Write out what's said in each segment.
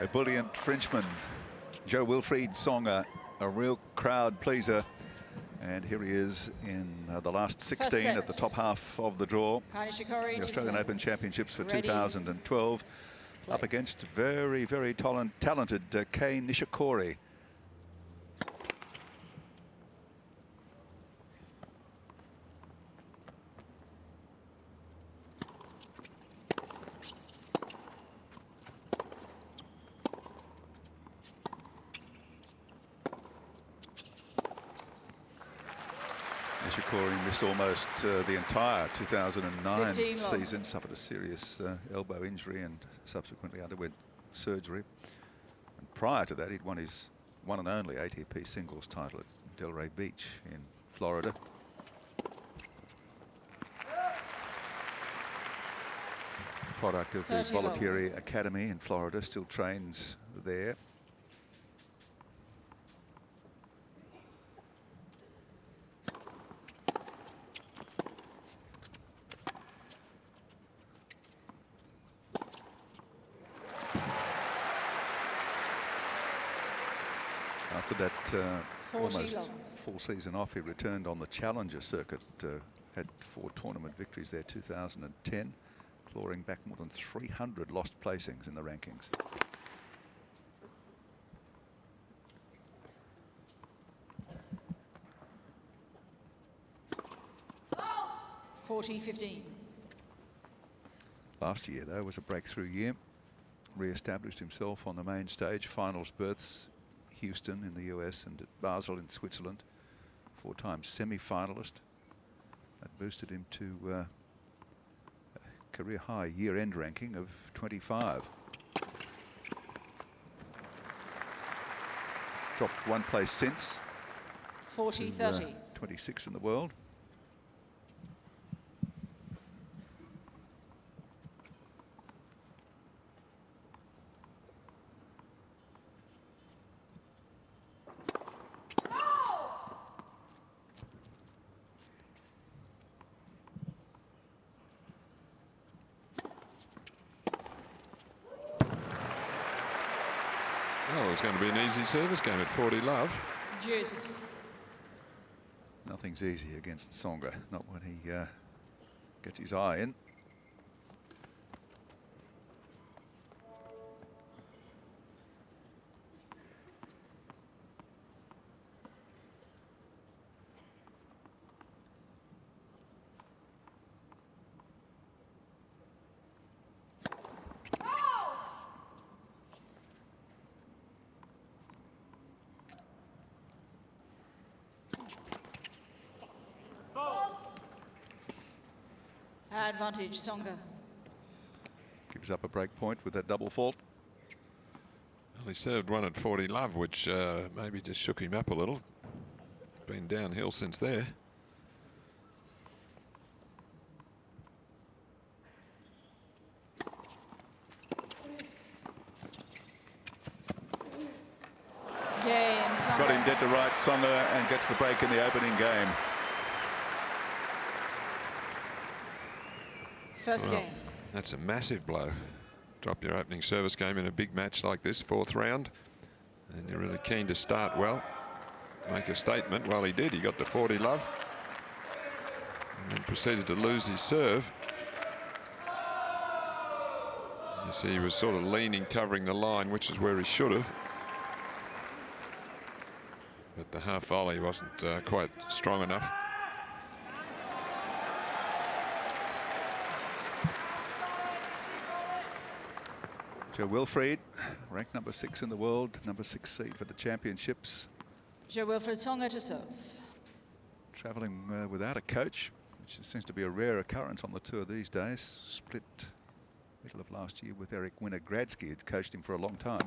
Ebullient Frenchman, Jo-Wilfried Tsonga, a real crowd pleaser. And here he is in the last 16 at the top half of the draw. Kei Nishikori, the Australian Open Championships for Ready. 2012. Play. Up against very, very talented Kei Nishikori. Nishikori missed almost the entire 2009 season, suffered a serious elbow injury and subsequently underwent surgery. And prior to that, he'd won his one and only ATP singles title at Delray Beach in Florida. Product of the Bollettieri Academy in Florida, still trains there. After that almost full season off, he returned on the Challenger circuit, had 4 tournament victories there, 2010, clawing back more than 300 lost placings in the rankings. Last year, though, was a breakthrough year. Re-established himself on the main stage, finals berths, Houston in the US and at Basel in Switzerland. 4-time semi-finalist. That boosted him to a career high year-end ranking of 25. Dropped 1 place since. 40-30. 26 in the world. Oh, it's going to be an easy service game at 40 love. Juice. Nothing's easy against Tsonga, not when he gets his eye in. Advantage, Tsonga. Gives up a break point with that double fault. Well, he served one at 40 love, which maybe just shook him up a little. Been downhill since there. Got him dead to right, Tsonga, and gets the break in the opening game. First game. That's a massive blow. Drop your opening service game in a big match like this, 4th round. And you're really keen to start well. Make a statement. Well, he did. He got the 40 love. And then proceeded to lose his serve. You see he was sort of leaning, covering the line, which is where he should have. But the half volley wasn't quite strong enough. Jo-Wilfried, ranked number 6 in the world, number 6 seed for the championships. Jo-Wilfried Tsonga to serve. Travelling without a coach, which seems to be a rare occurrence on the tour these days. Split middle of last year with Eric Winogradsky, who'd coached him for a long time.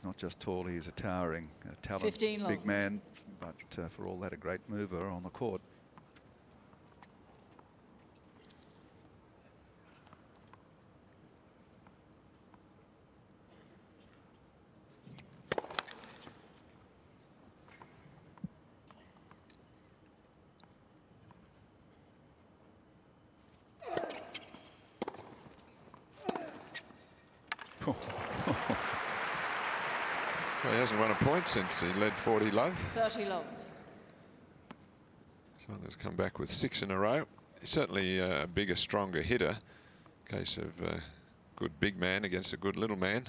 Not just tall, he is a towering talent, big man, but for all that, a great mover on the court. Well, he hasn't won a point since he led 40 love. 30 love. Tsonga's come back with 6 in a row. He's certainly a bigger, stronger hitter. Case of good big man against a good little man.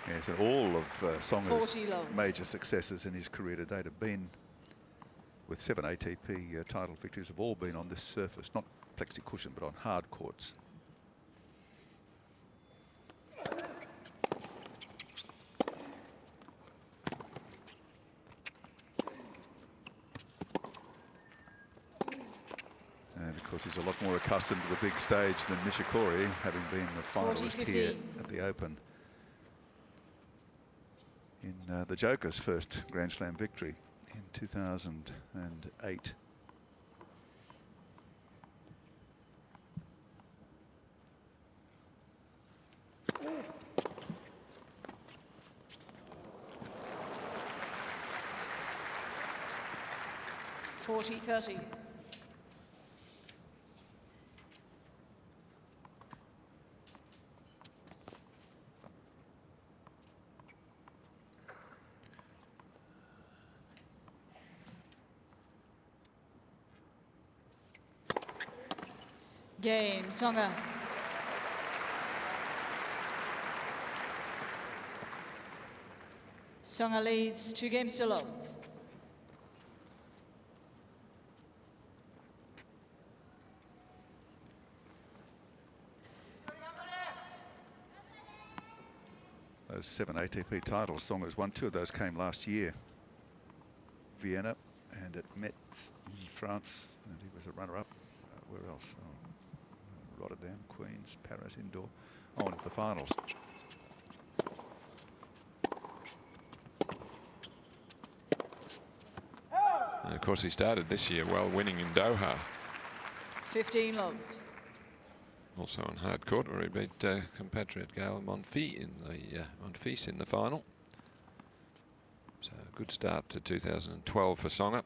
Yes, and all of Tsonga's 40 love. major successes in his career to date have been, with 7 ATP title victories, have all been on this surface, not plexi cushion, but on hard courts. And of course, he's a lot more accustomed to the big stage than Nishikori, having been the finalist here at the Open in the Joker's first Grand Slam victory in 2008. (40-30). Game, Tsonga. Tsonga leads 2 games to love. Those 7 ATP titles, Tsonga's won 2 of those came last year. Vienna and at Metz in France, and he was a runner-up. Where else? Oh, Rotterdam, Queens, Paris indoor. On to the finals. And of course, he started this year well, winning in Doha. 15 love. Also on hard court, where he beat compatriot Gael Monfils in the final. So a good start to 2012 for Tsonga.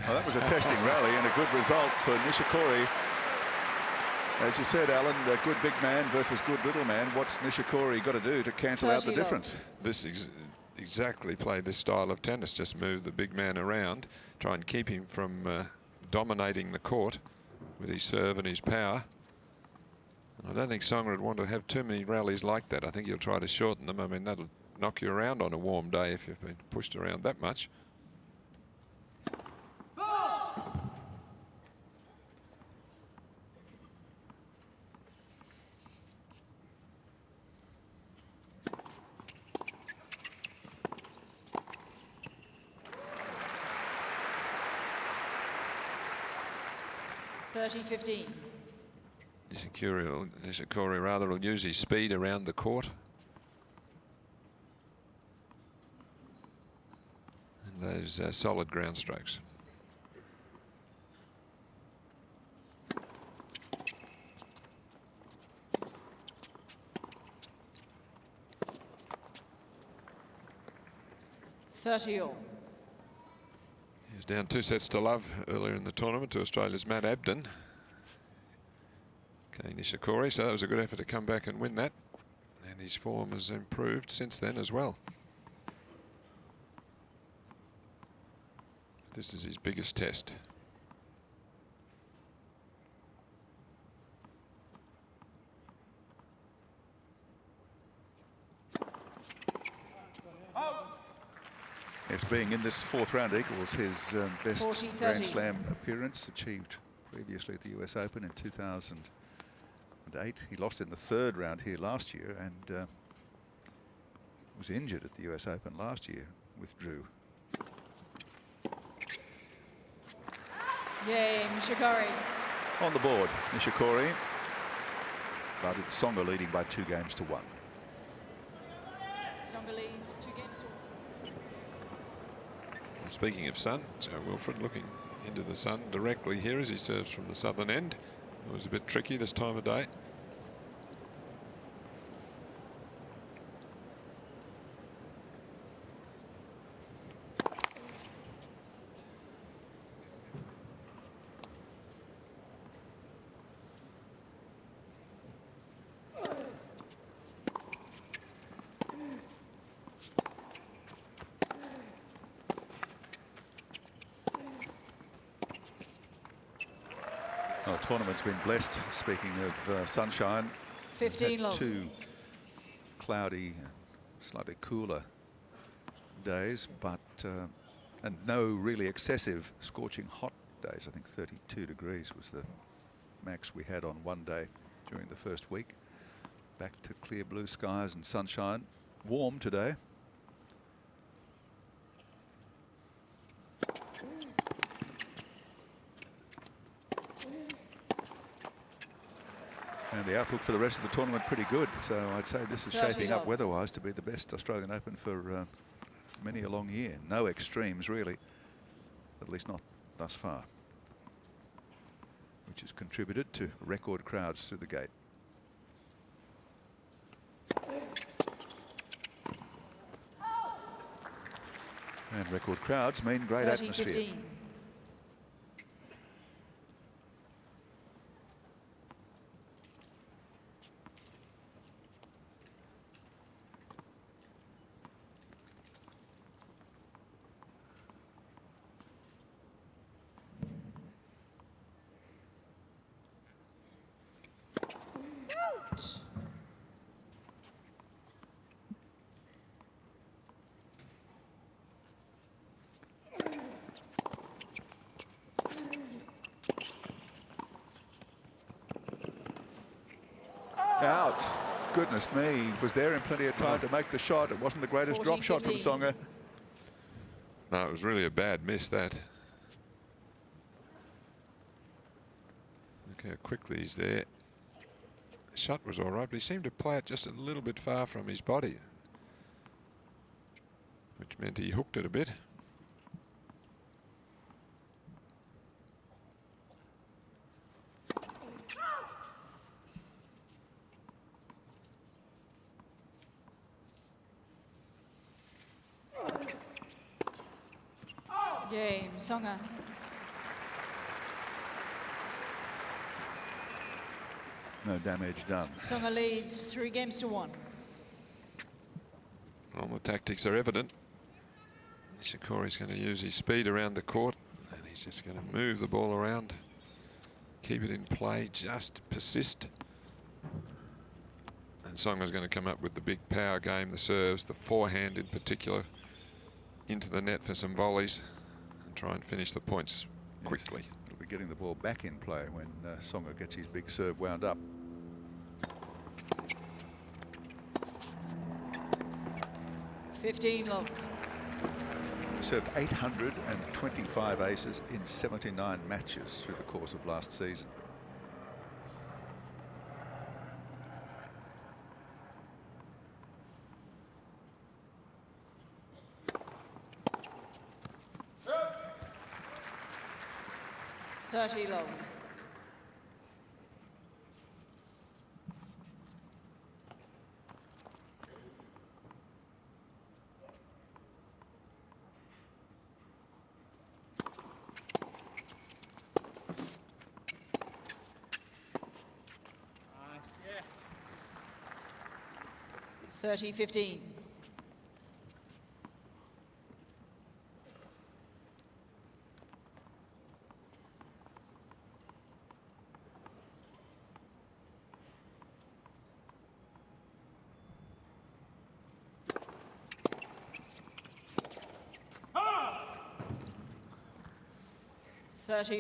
Well, that was a testing rally and a good result for Nishikori. As you said, Alan, a good big man versus good little man. What's Nishikori got to do to cancel out the difference? This exactly played this style of tennis. Just move the big man around, try and keep him from dominating the court with his serve and his power. And I don't think Tsonga would want to have too many rallies like that. I think he'll try to shorten them. I mean, that'll knock you around on a warm day if you've been pushed around that much. (30-15). Nishikori rather will use his speed around the court. And those solid ground strokes. (30-all). He was down 2 sets to love earlier in the tournament to Australia's Matt Abden. Kei Nishikori, so that was a good effort to come back and win that. And his form has improved since then as well. This is his biggest test. Yes, being in this 4th round equals his best 40-30. Grand Slam appearance, achieved previously at the US Open in 2008. He lost in the 3rd round here last year and was injured at the US Open last year, withdrew. Game, Nishikori. On the board, Nishikori. but it's Tsonga leading by 2 games to 1. Tsonga leads 2 games to 1. Well, speaking of sun, Jo-Wilfried looking into the sun directly here as he serves from the southern end. It was a bit tricky this time of day. Well, the tournament's been blessed, speaking of sunshine. 15 love. 2 cloudy, slightly cooler days, but and no really excessive scorching hot days. I think 32 degrees was the max we had on one day during the first week. Back to clear blue skies and sunshine. Warm today. And the outlook for the rest of the tournament pretty good. So I'd say this is shaping up weather-wise to be the best Australian Open for many a long year. No extremes really, at least not thus far, which has contributed to record crowds through the gate. And record crowds mean great 30, atmosphere. 15. Out. Goodness me, he was there in plenty of time to make the shot. It wasn't the greatest 14, drop shot from 15. Tsonga. No, it was really a bad miss, that. Look how quickly he's there. The shot was all right, but he seemed to play it just a little bit far from his body, which meant he hooked it a bit. Game, Tsonga. No damage done. Tsonga leads 3 games to 1. Well, the tactics are evident. Nishikori's going to use his speed around the court, and he's just going to move the ball around, keep it in play, just persist. And Tsonga's going to come up with the big power game, the serves, the forehand in particular, into the net for some volleys, and try and finish the points quickly. Yes, he'll be getting the ball back in play when Tsonga gets his big serve wound up. Fifteen love. He served 825 aces in 79 matches through the course of last season. Love. Yeah. 30-15.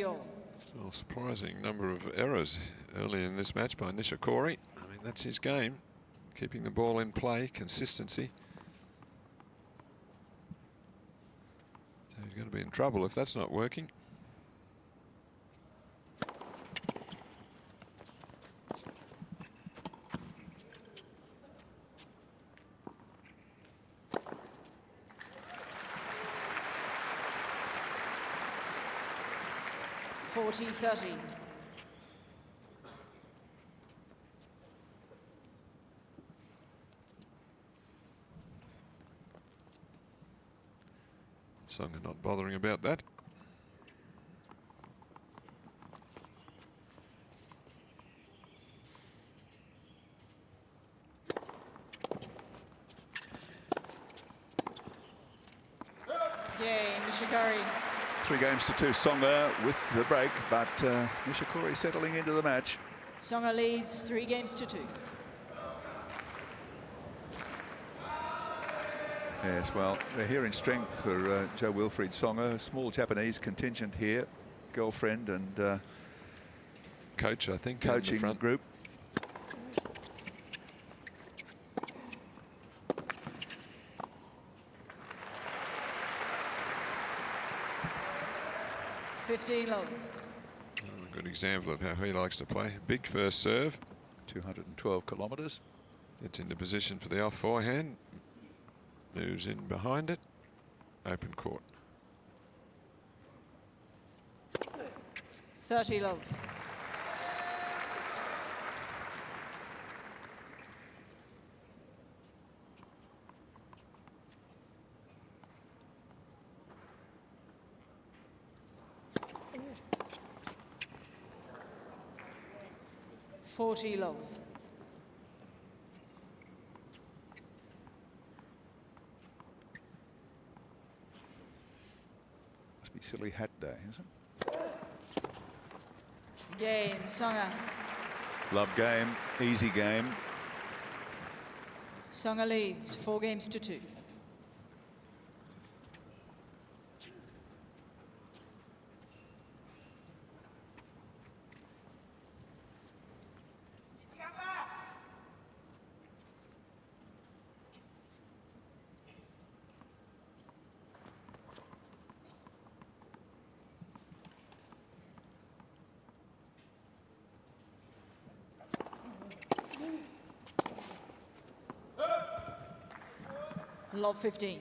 All. Well, surprising number of errors early in this match by Nishikori. I mean, that's his game, keeping the ball in play, consistency. So he's going to be in trouble if that's not working. 40-30. Tsonga not bothering about that. Kei Nishikori. 3 games to 2, Tsonga with the break, but Nishikori settling into the match. Tsonga leads 3 games to 2. Yes, well, they're here in strength for Jo-Wilfried Tsonga, a small Japanese contingent here, girlfriend and Coach, I think, in the coaching front. group. Love. A good example of how he likes to play. Big first serve. 212 kilometres. Gets into position for the off forehand. Moves in behind it. Open court. 30 love. Love. Must be silly hat day, isn't it? Game, Tsonga. Love game, easy game. Tsonga leads 4 games to 2. Love 15.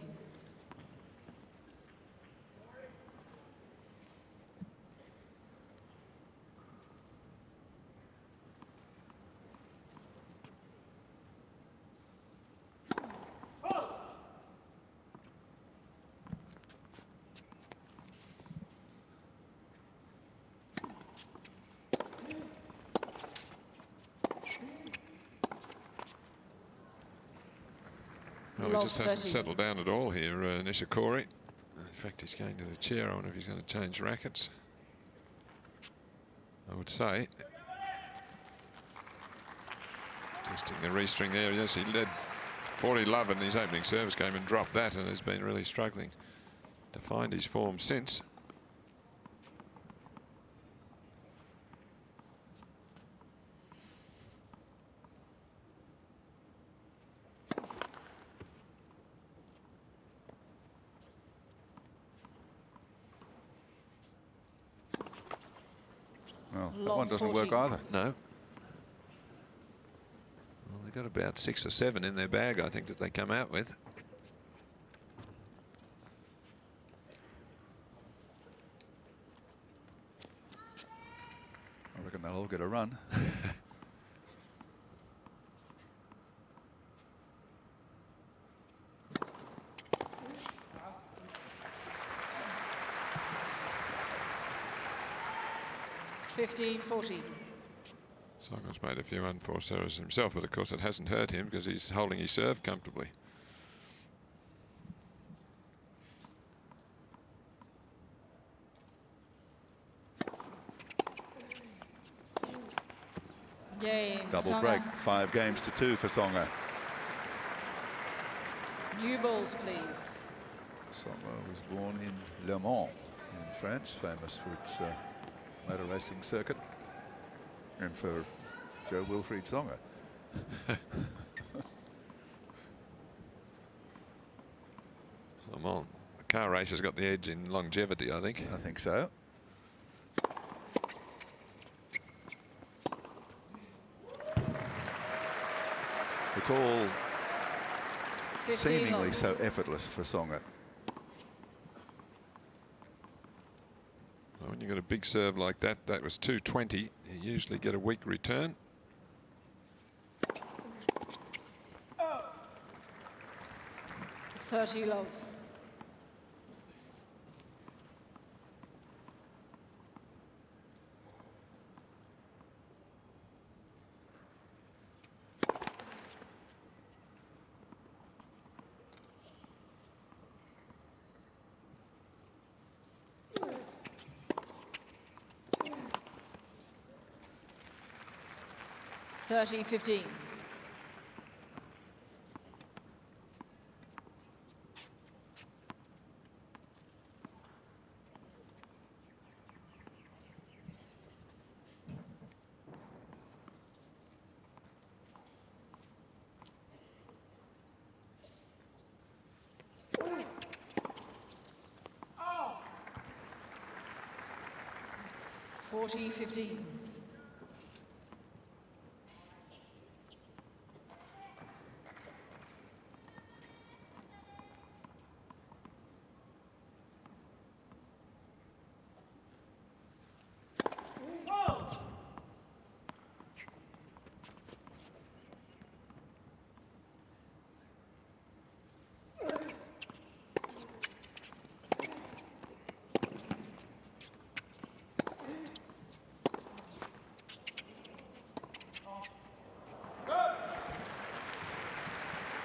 Well, he just hasn't settled down at all here, Nishikori. In fact, he's going to the chair. I wonder if he's going to change rackets. I would say. Testing the restring there. Yes, he led 40 love in his opening service game and dropped that, and has been really struggling to find his form since. Well, that one doesn't work either. No. Well, they've got about 6 or 7 in their bag, I think, that they come out with. I reckon they'll all get a run. $15.40. Tsonga's made a few unforced errors himself, but of course it hasn't hurt him because he's holding his serve comfortably. Game, Double Tsonga. break, 5 games to 2 for Tsonga. New balls, please. Tsonga was born in Le Mans in France, famous for its motor racing circuit, and for Jo-Wilfried Tsonga. Come on. The car race has got the edge in longevity, I think. I think so. It's all 15 seemingly love. so effortless for Tsonga. When you've got a big serve like that, that was 220. You usually get a weak return. Oh. 30 love. $30-15. Oh. 40-15.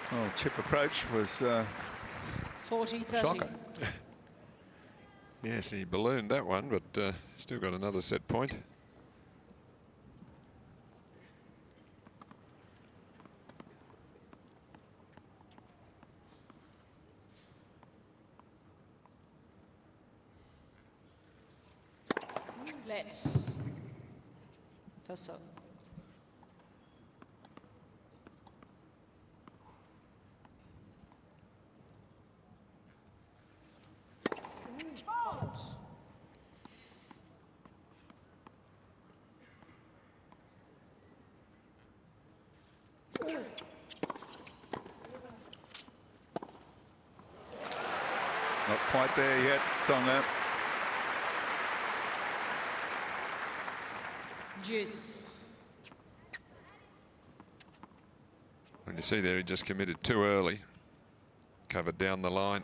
Oh, chip approach was 40-30. shocker. Yes, he ballooned that one, but still got another set point. Let's. First serve. Not quite there yet, Tsonga. Juice. When you see there, he just committed too early. Covered down the line.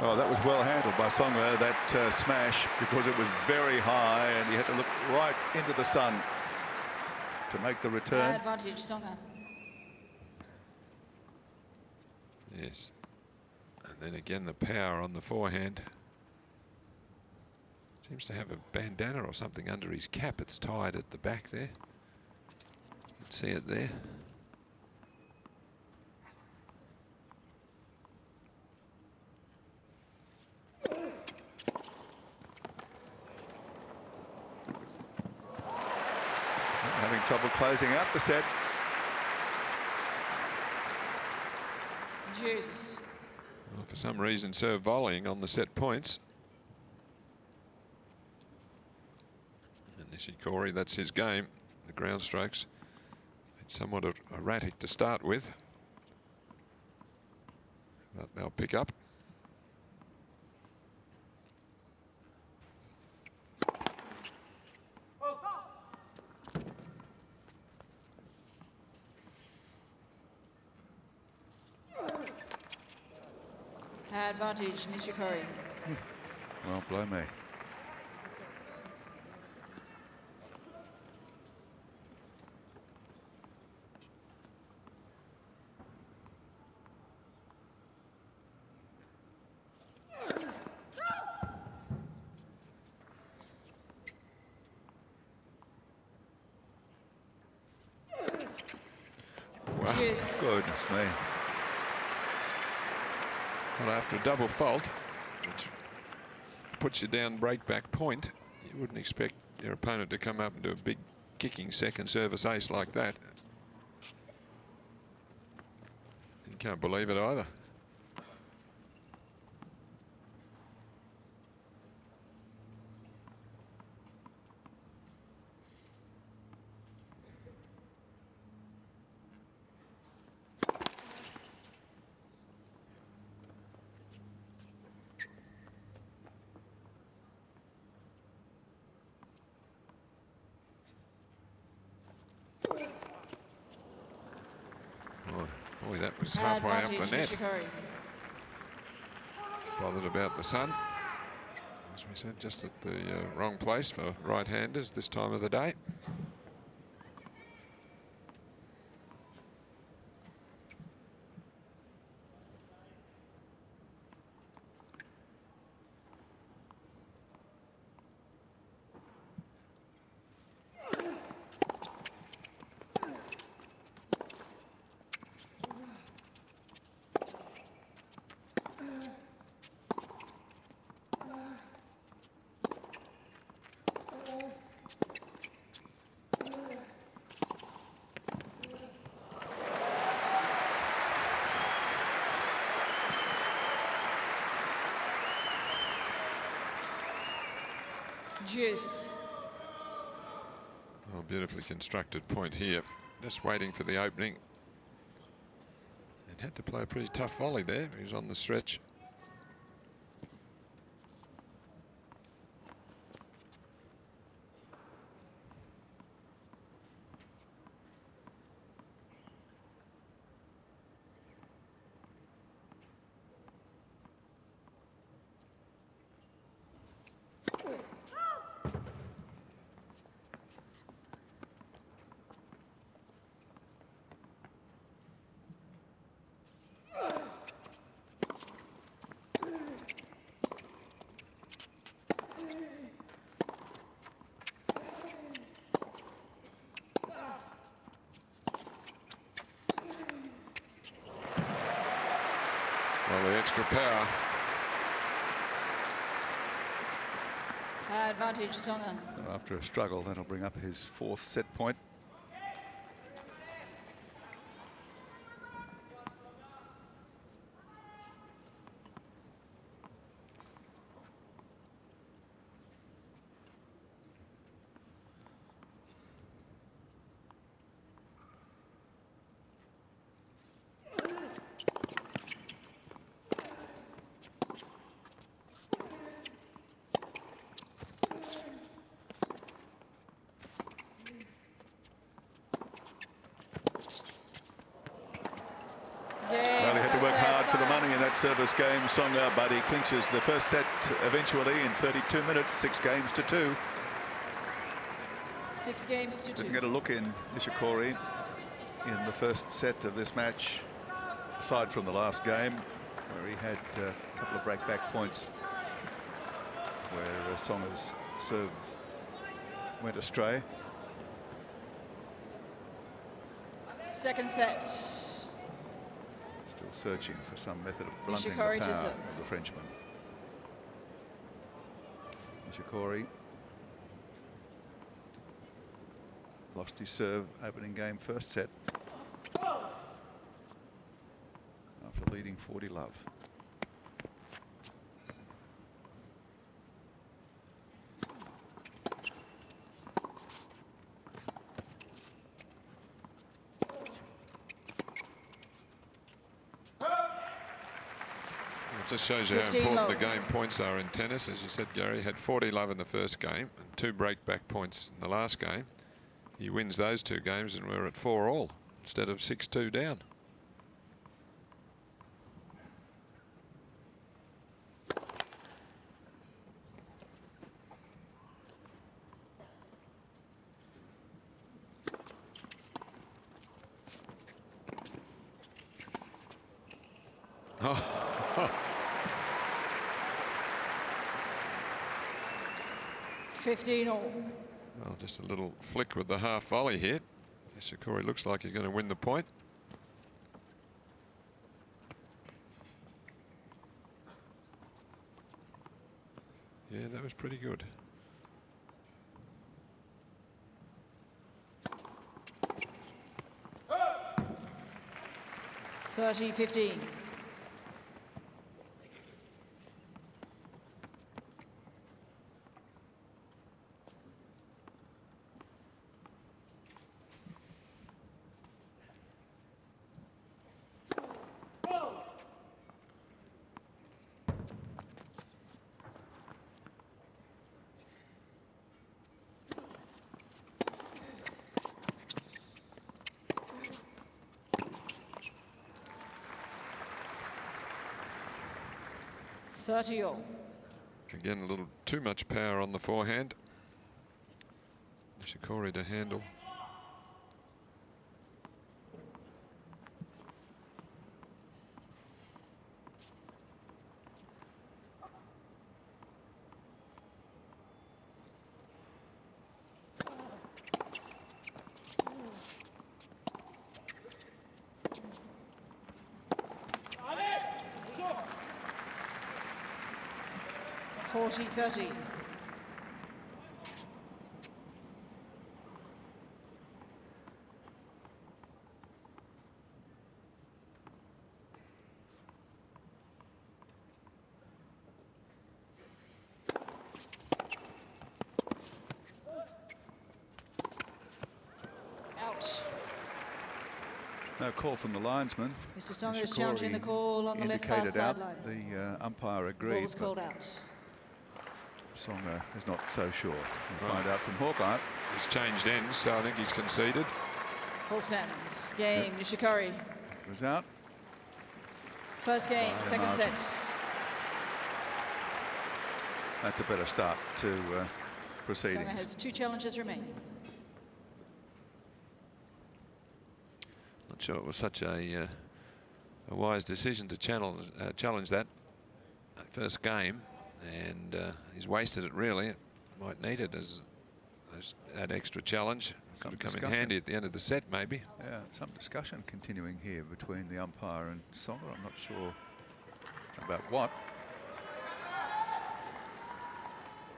Oh, that was well handled by Tsonga, that smash, because it was very high and he had to look right into the sun to make the return. Advantage, Tsonga. Yes. And then again, the power on the forehand. Seems to have a bandana or something under his cap. It's tied at the back there. You can see it there. Having trouble closing out the set. Juice. Well, for some reason, serve volleying on the set points. And Nishikori, that's his game. The ground strokes. It's somewhat erratic to start with, but they'll pick up. Advantage, Nishikori. Well, blow me. Wow. Juice. Goodness me. Well, after a double fault, which puts you down break back point, You wouldn't expect your opponent to come up and do a big kicking second service ace like that. You can't believe it either. Boy, that was halfway up the net. Nishikori. Bothered about the sun. As we said, just at the wrong place for right-handers this time of the day. Juice. Oh, beautifully constructed point here. Just waiting for the opening. And had to play a pretty tough volley there. He was on the stretch. Well, the extra power. Advantage Tsonga. After a struggle, that'll bring up his 4th set point. Well, he had to work hard for the money in that service game, Tsonga, but he clinches the first set eventually in 32 minutes, 6 games to 2. 6 games to 2. Didn't get a look in Nishikori in the first set of this match, aside from the last game, where he had a couple of break-back points where Tsonga's serve went astray. Second set. Still searching for some method of blunting the Nishikori to power serve. of the Frenchman. Nishikori lost his serve opening game first set after leading 40-love. It just shows you how 15 important love. the game points are in tennis. As you said, Gary, had 40-love in the first game and 2 break-back points in the last game. He wins those 2 games and we're at 4-all instead of 6-2 down. Oh. 15 all. Well, just a little flick with the half volley here. Nishikori looks like he's going to win the point. Yeah, that was pretty good. 30-15. All. Again, a little too much power on the forehand. Nishikori to handle. $40-30. Out. No call from the linesman. Mr. Tsonga is challenging the call on the left far indicated out. sideline. The umpire Ball agreed. was called out. Tsonga is not so sure. We'll find out from Hawkeye. He's changed ends, so I think he's conceded. Full stands. Game. Yep. Nishikori. Was out. First game, second set. That's a better start to proceedings. Tsonga has 2 challenges remaining. Not sure it was such a wise decision to challenge that first game, and he's wasted it really. It might need it as that extra challenge. Could have come in handy at the end of the set, maybe. Yeah, some discussion continuing here between the umpire and Tsonga. I'm not sure about what.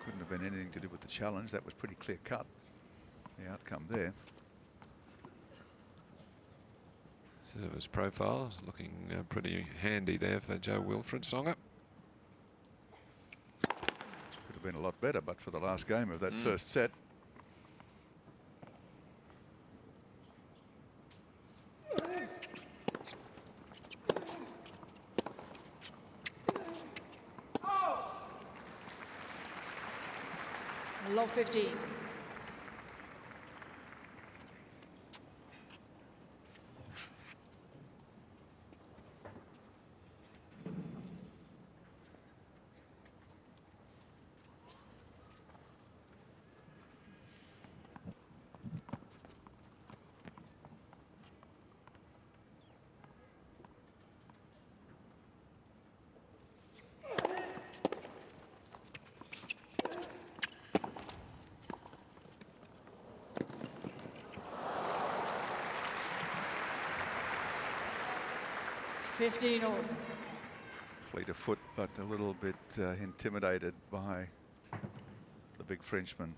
Couldn't have been anything to do with the challenge. That was pretty clear cut, the outcome there. Service profile looking pretty handy there for Jo-Wilfried Tsonga. Could have been a lot better, but for the last game of that first set. Love 15. $15 all. Fleet of foot, but a little bit intimidated by the big Frenchman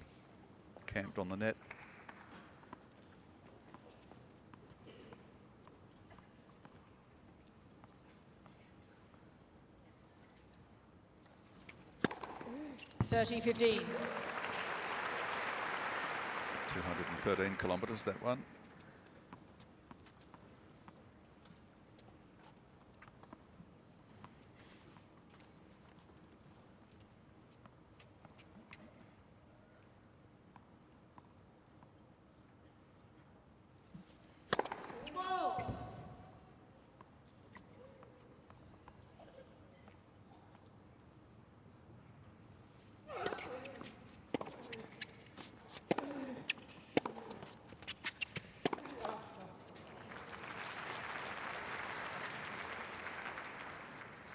camped on the net. $30-15. 213 kilometres, that one.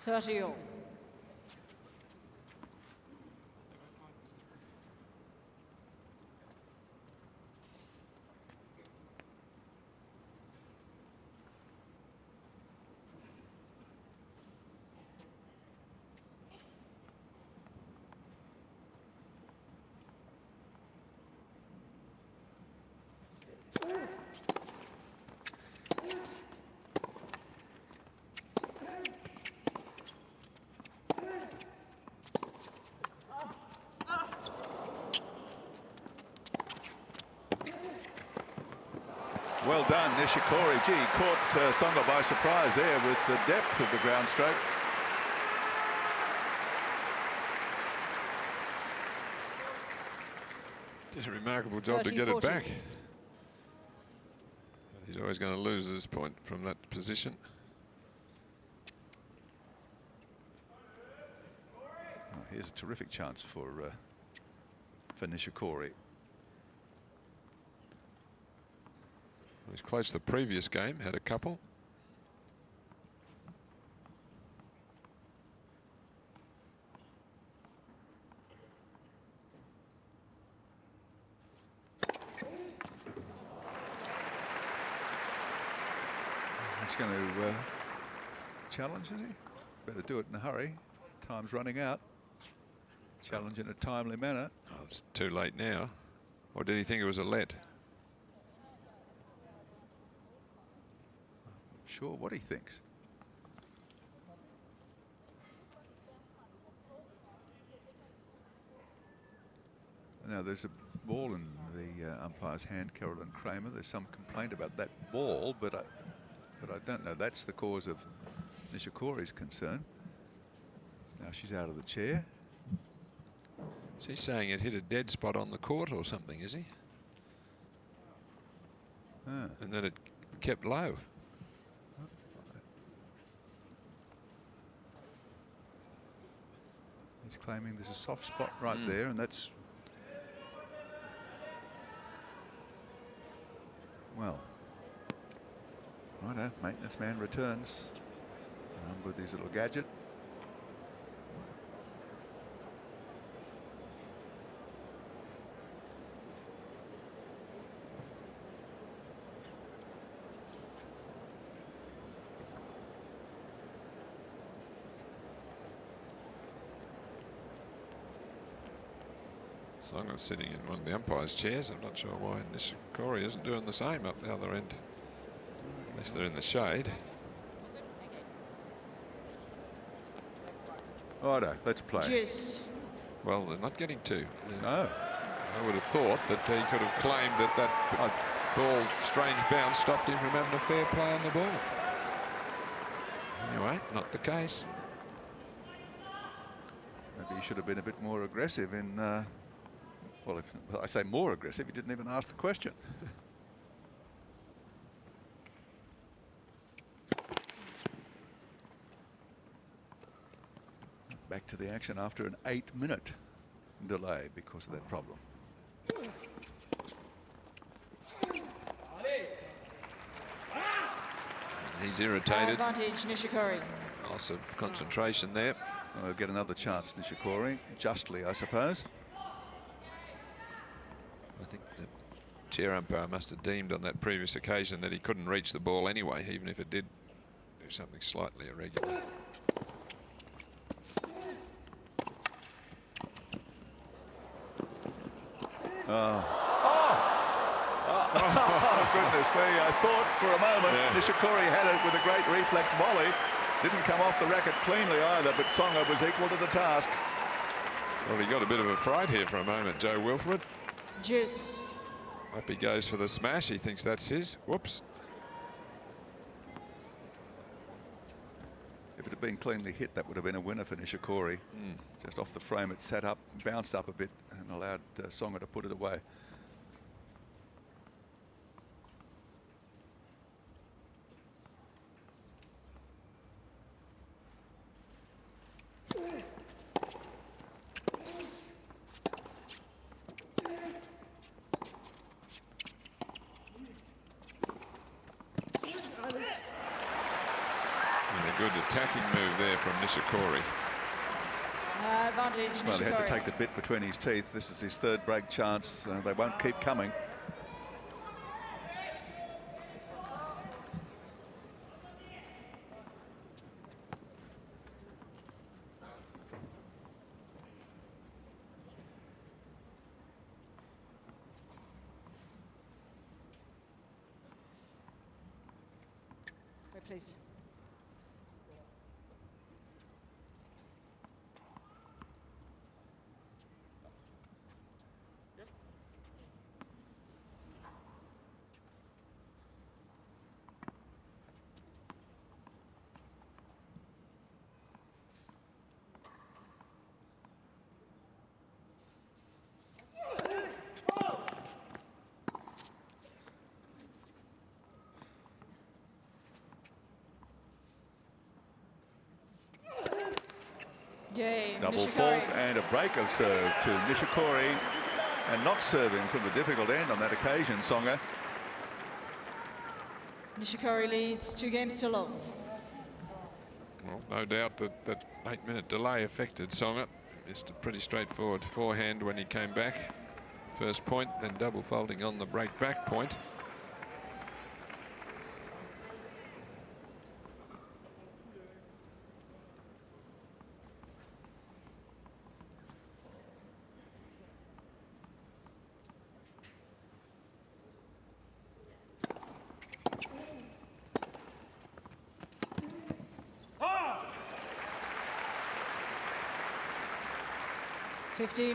$30 all. Well done, Nishikori. Gee, caught Tsonga by surprise there with the depth of the ground stroke. Did a remarkable job to get it back. But he's always going to lose this point from that position. Oh, here's a terrific chance for Nishikori. He was close to the previous game, had a couple. He's going to challenge, is he? Better do it in a hurry. Time's running out. Challenge in a timely manner. Oh, it's too late now. Or did he think it was a let? Sure what he thinks. Now there's a ball in the umpire's hand, Carolyn Kramer. There's some complaint about that ball, but I don't know that's the cause of Nishikori's concern. Now she's out of the chair. Is he saying it hit a dead spot on the court or something, is he? Ah. And then it kept low. He's claiming there's a soft spot right there, and that's, well, righto, maintenance man returns with his little gadget. Tsonga's sitting in one of the umpire's chairs. I'm not sure why Nishikori isn't doing the same up the other end. Unless they're in the shade. Righto, let's play. Juice. Well, they're not getting to. No. I would have thought that he could have claimed that ball, strange bounce, stopped him from having a fair play on the ball. Anyway, not the case. Maybe he should have been a bit more aggressive in, well, I say more aggressive, he didn't even ask the question. Back to the action after an 8-minute delay because of that problem. He's irritated. Advantage, Nishikori. Loss of concentration there. We'll get another chance, Nishikori. Justly, I suppose. I think the chair umpire must have deemed on that previous occasion that he couldn't reach the ball anyway, even if it did do something slightly irregular. Oh, goodness me. I thought for a moment Nishikori had it with a great reflex volley. Didn't come off the racket cleanly either, but Tsonga was equal to the task. Well, he got a bit of a fright here for a moment, Jo-Wilfried. Juice. Up he goes for the smash. He thinks that's his. Whoops. If it had been cleanly hit, that would have been a winner for Nishikori. Just off the frame, it sat up, bounced up a bit, and allowed Tsonga to put it away. Good attacking move there from Nishikori. Advantage, Nishikori. Well, he had to take the bit between his teeth. This is his third break chance. They won't keep coming. Wait, please. Game. Double Nishikori. fault and a break of serve to Nishikori, and not serving from the difficult end on that occasion, Tsonga. Nishikori leads 2 games to love. Well, no doubt that that 8-minute delay affected Tsonga. Missed a pretty straightforward forehand when he came back. First point, then double faulting on the break back point.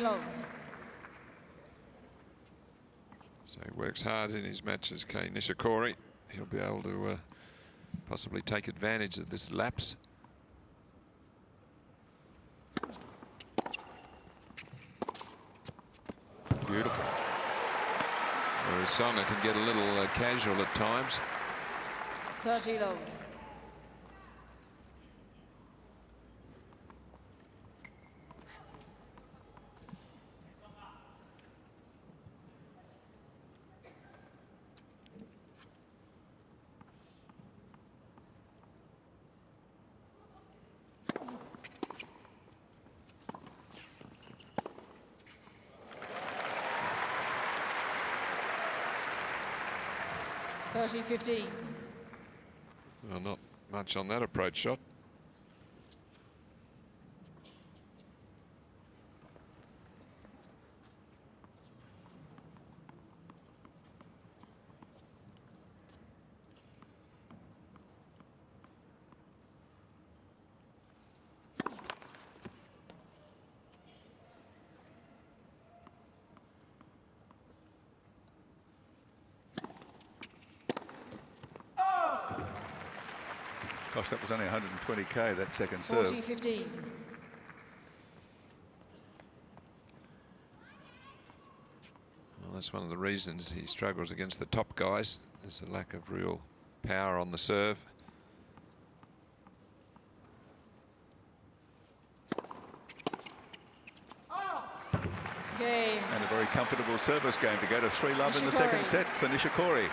Love. So he works hard in his matches, Kei Nishikori. He'll be able to possibly take advantage of this lapse. Beautiful. Whereas Tsonga can get a little casual at times. 30 love. $30-15. Well, not much on that approach shot. Gosh, that was only 120k, that second serve. 40-15. Well, that's one of the reasons he struggles against the top guys. There's a lack of real power on the serve. Game. And a very comfortable service game to go to 3-love in the second set for Nishikori.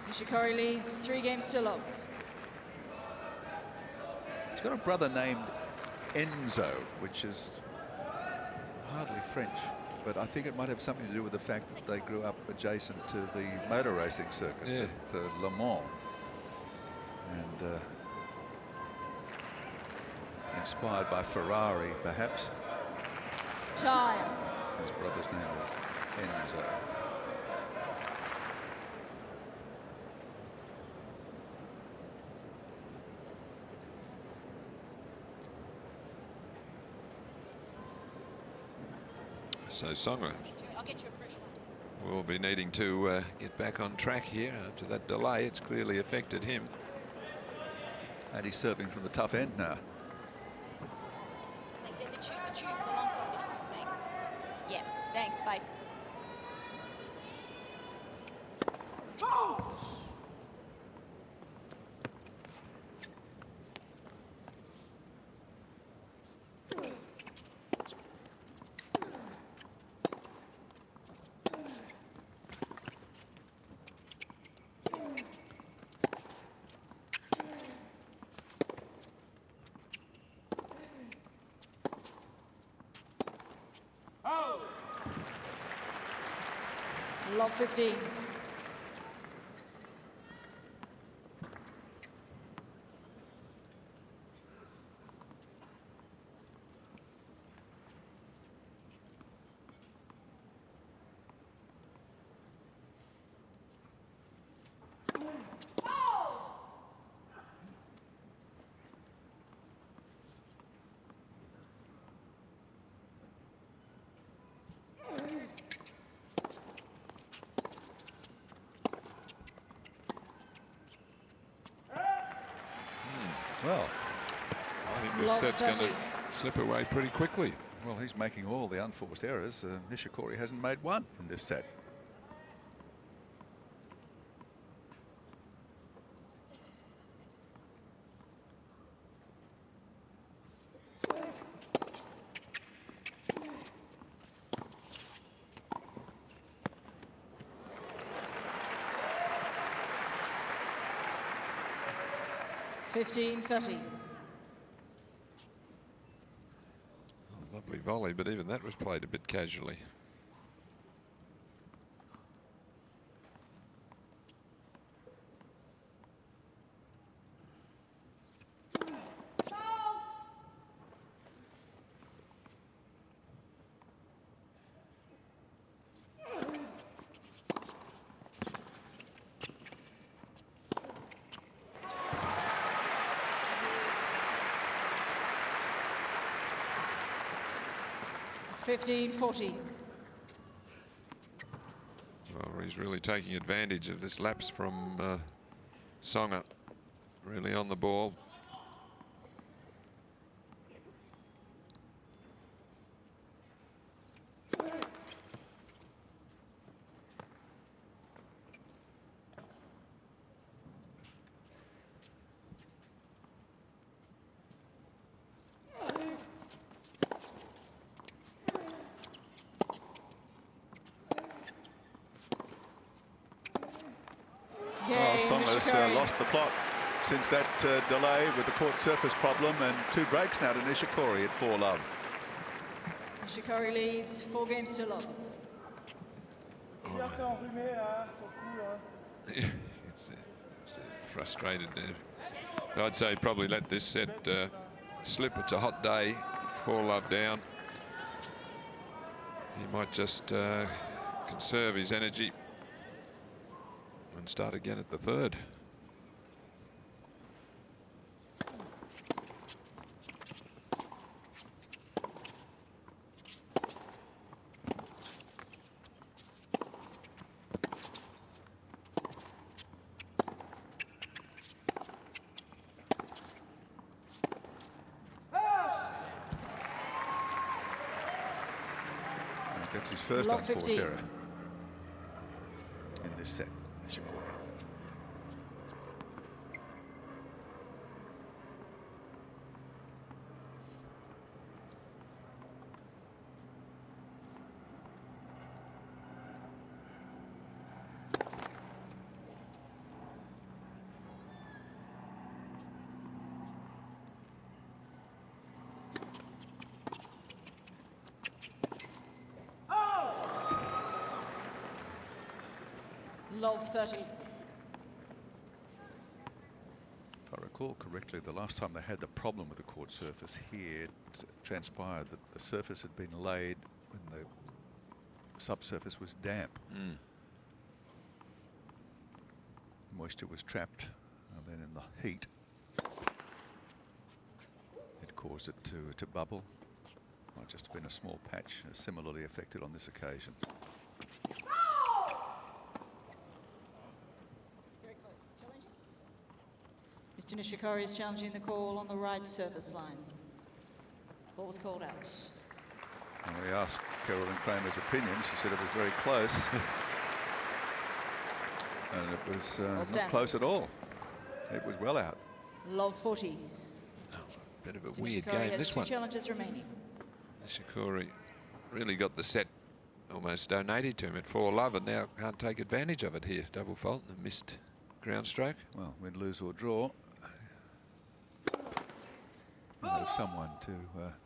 Nishikori leads 3 games to love. He's got a brother named Enzo, which is hardly French, but I think it might have something to do with the fact that they grew up adjacent to the motor racing circuit at Le Mans. And inspired by Ferrari, perhaps. Time. His brother's name is Enzo. So Tsonga I'll get you a fresh one. will be needing to get back on track here. After that delay, it's clearly affected him. And he's serving from the tough end now. The tube, the long sausage ones, thanks. Yeah, thanks, bye. Love 15. Well, I think this set's going to slip away pretty quickly. well, he's making all the unforced errors. Nishikori hasn't made one in this set. 15-30. Lovely volley, but even that was played a bit casually. $15-40. Well, he's really taking advantage of this lapse from Tsonga. Really on the ball. Tsonga's lost the plot since that delay with the court surface problem, and 2 breaks now to Nishikori at 4-love. Nishikori leads 4 games to love. It's frustrated there. I'd say probably let this set slip. It's a hot day, 4-love down. He might just conserve his energy and start again at the 3rd. That's his first Love unforced 15. error in this set. Nishikori. Love 30. If I recall correctly, the last time they had the problem with the court surface here, it transpired that the surface had been laid when the subsurface was damp. Moisture was trapped, and then in the heat, it caused it to bubble. Might just have been a small patch, similarly affected on this occasion. Mr. Nishikori is challenging the call on the right service line. Ball was called out. And we asked Carolyn Kramer's opinion. She said it was very close. And it was not close at all. It was well out. Love 40. Bit of a Mr. weird Nishikori game, has this 2 one. challenges remaining. Nishikori really got the set almost donated to him at 4-love, and now can't take advantage of it here. Double fault and a missed ground stroke. Well, win, lose or draw, we'll have someone to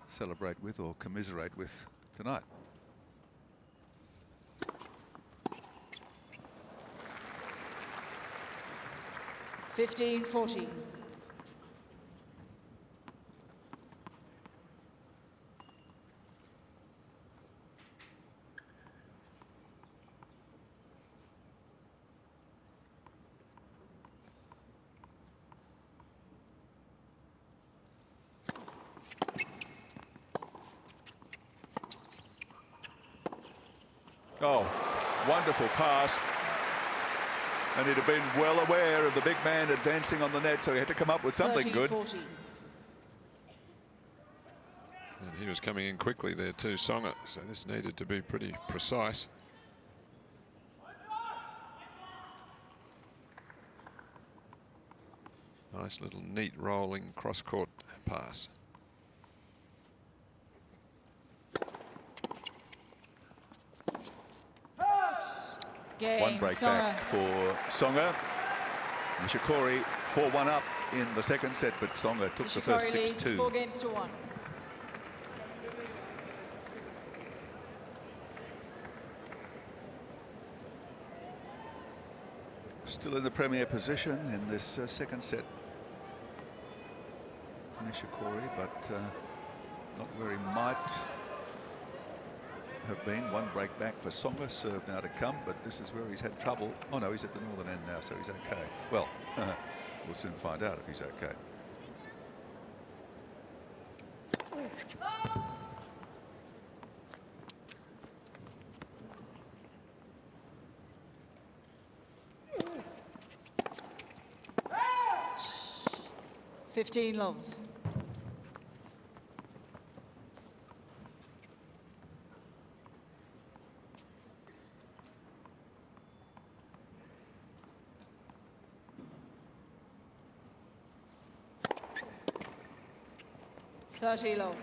celebrate with or commiserate with tonight. $15-40. Oh, wonderful pass. And he'd have been well aware of the big man advancing on the net, so he had to come up with something good. 30-40. And he was coming in quickly there too, Tsonga, so this needed to be pretty precise. Nice little neat rolling cross-court pass. Game, One break Tsonga. back for Tsonga. Nishikori 4-1 up. in the second set, but Tsonga took the first Nishikori leads 6-2. 4 games to 1. Still in the premier position in this second set, Nishikori, but not where he might have been. One break back for Tsonga, serve now to come, but this is where he's had trouble. Oh no, he's at the northern end now, so he's okay. Well, we'll soon find out if he's okay. Fifteen love. Thirty love.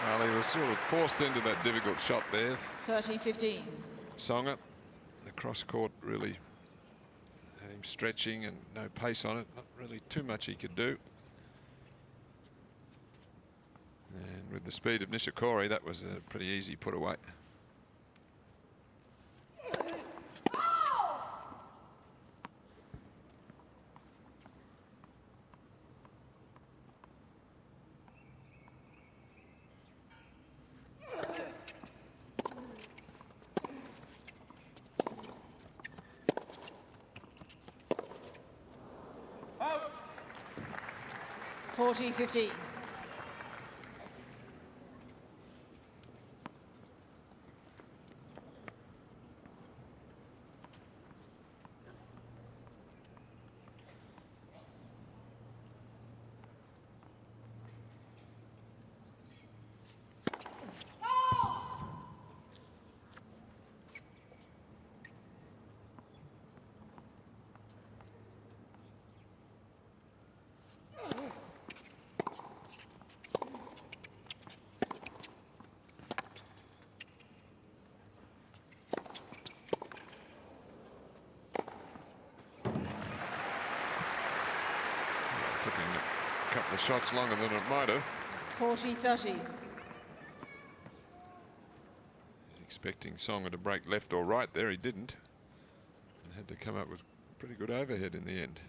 Well, he was sort of forced into that difficult shot there. 30-15. Tsonga, the cross court really had him stretching and no pace on it. Not really too much he could do. And with the speed of Nishikori, that was a pretty easy put away. Out. 40-15. Took him a couple of shots longer than it might have. 40-30. Expecting Tsonga to break left or right there, he didn't. And had to come up with a pretty good overhead in the end.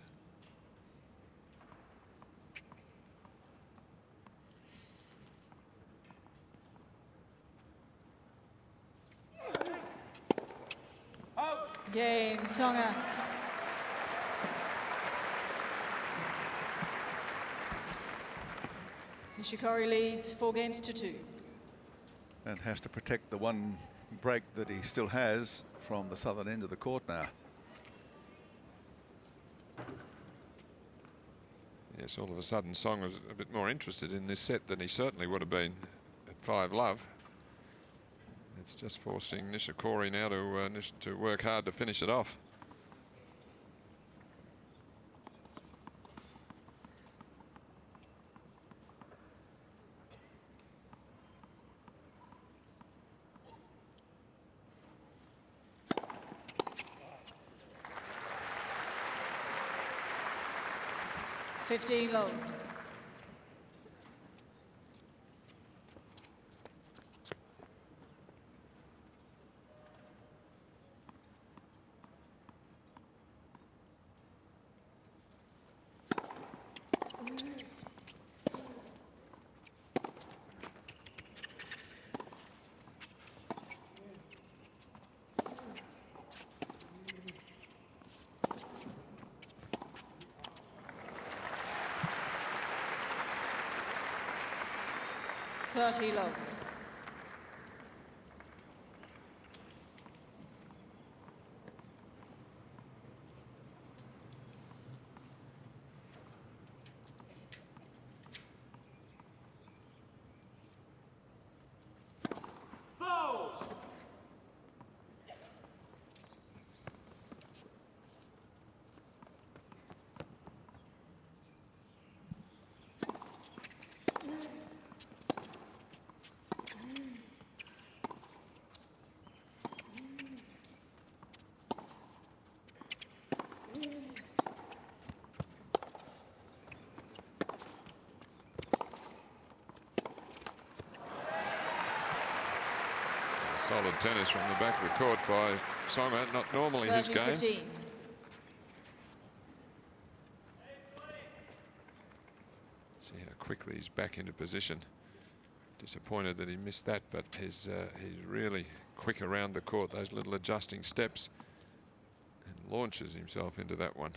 Game, Tsonga. Nishikori leads 4 games to 2. And has to protect the one break that he still has from the southern end of the court now. Yes, all of a sudden Tsonga was a bit more interested in this set than he certainly would have been at 5 love. It's just forcing Nishikori now to work hard to finish it off. Fifteen low. Thirty love. Solid tennis from the back of the court by Tsonga, not normally his game. 30-15. See how quickly he's back into position. Disappointed that he missed that, but he's really quick around the court, those little adjusting steps, and launches himself into that one.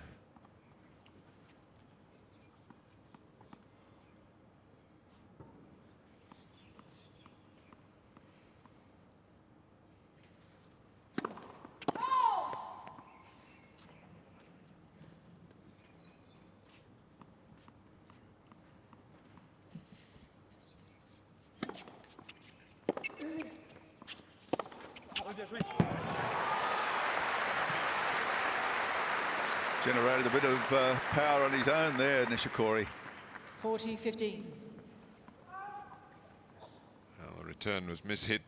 Generated a bit of power on his own there, Nishikori. 40-15. Well, the return was mishit.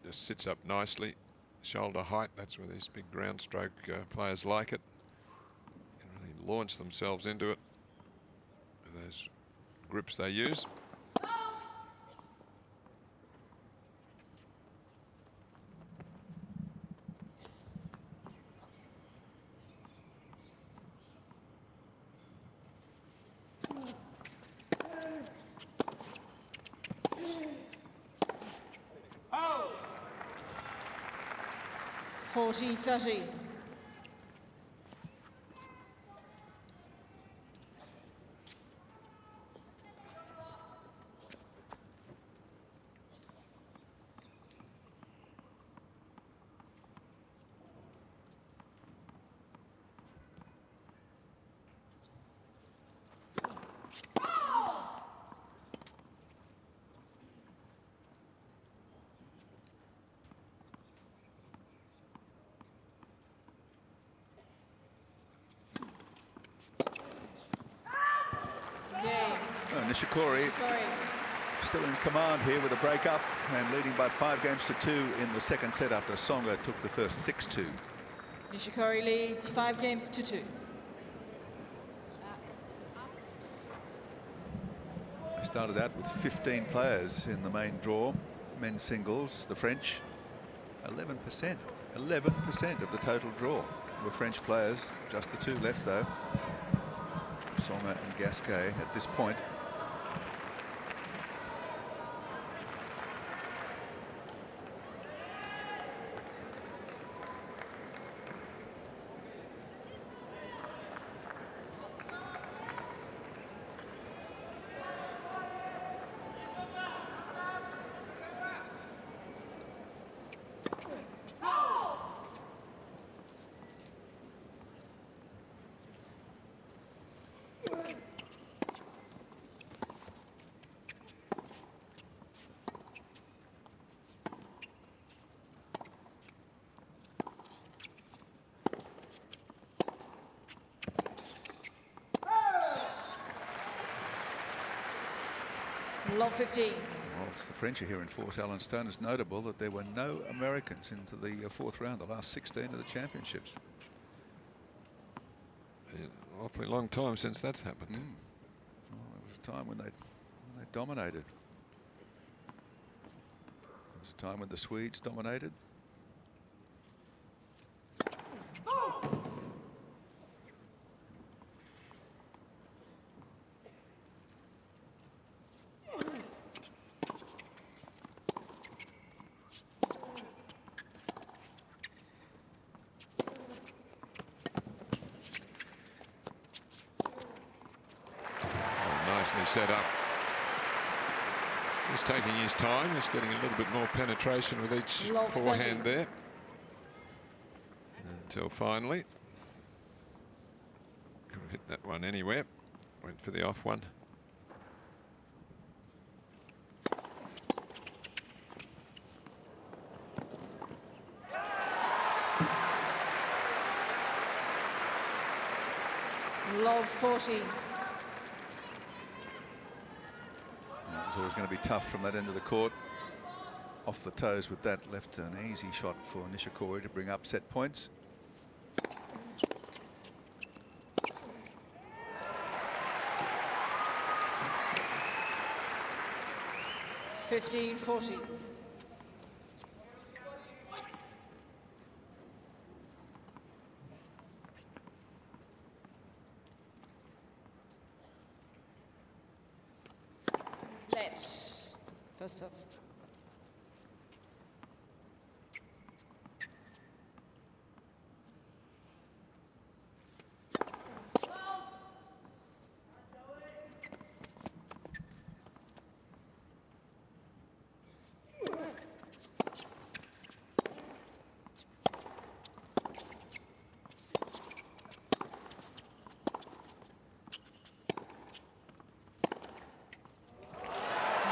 Just sits up nicely. Shoulder height, that's where these big ground stroke players like it. Can really launch themselves into it with those grips they use. Oh. 40-30. Nishikori still in command here with a break up and leading by 5-2 in the second set after Tsonga took the first 6-2. Nishikori leads 5-2. They started out with 15 players in the main draw. Men's singles, the French, 11%. 11% of the total draw were French players. Just the two left though, Tsonga and Gasquet at this point. Love 15. Whilst the French are here in force, Alan Stone is notable that there were no Americans into the fourth round, the last 16 of the championships. Yeah, awfully long time since that's happened. Well, there was a time when they dominated. There was a time when the Swedes dominated. Set up. He's taking his time. He's getting a little bit more penetration with each forehand there. Until finally. Could have hit that one anywhere. Went for the off one. Love 40. It's always going to be tough from that end of the court. Off the toes with that, left an easy shot for Nishikori to bring up set points. $15-40. First serve.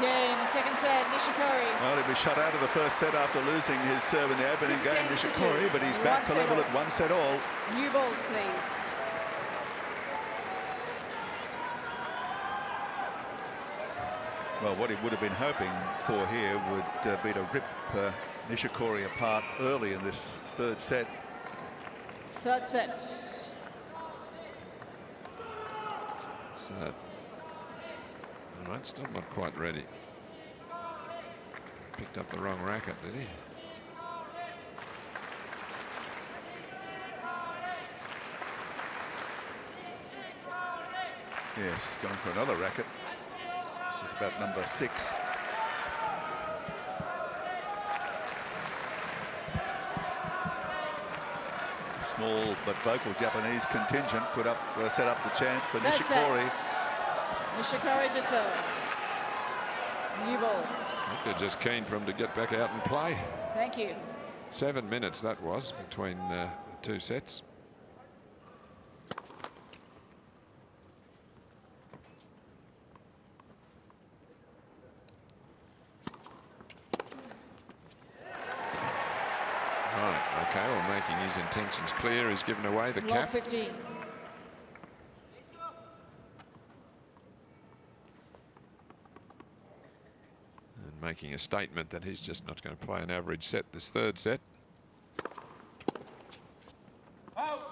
Game, second set, Nishikori. Well, he was shut out of the first set after losing his serve in the opening 6 game, games to Nishikori, 2. but he's back to One set level all. at 1 set all. New balls, please. Well, what he would have been hoping for here would be to rip Nishikori apart early in this third set. Third set. So, all right, still not quite ready. Picked up the wrong racket, did he? Yes, going for another racket. This is about number 6. Small but vocal Japanese contingent put up, set up the chant for Third Nishikori. set. Nishikori to serve. New balls. I think they're just keen for him to get back out and play. Thank you. 7 minutes that was between the 2 sets. Right, okay, well, making his intentions clear. He's given away the Long cap. 15. And making a statement that he's just not going to play an average set this third set. Out.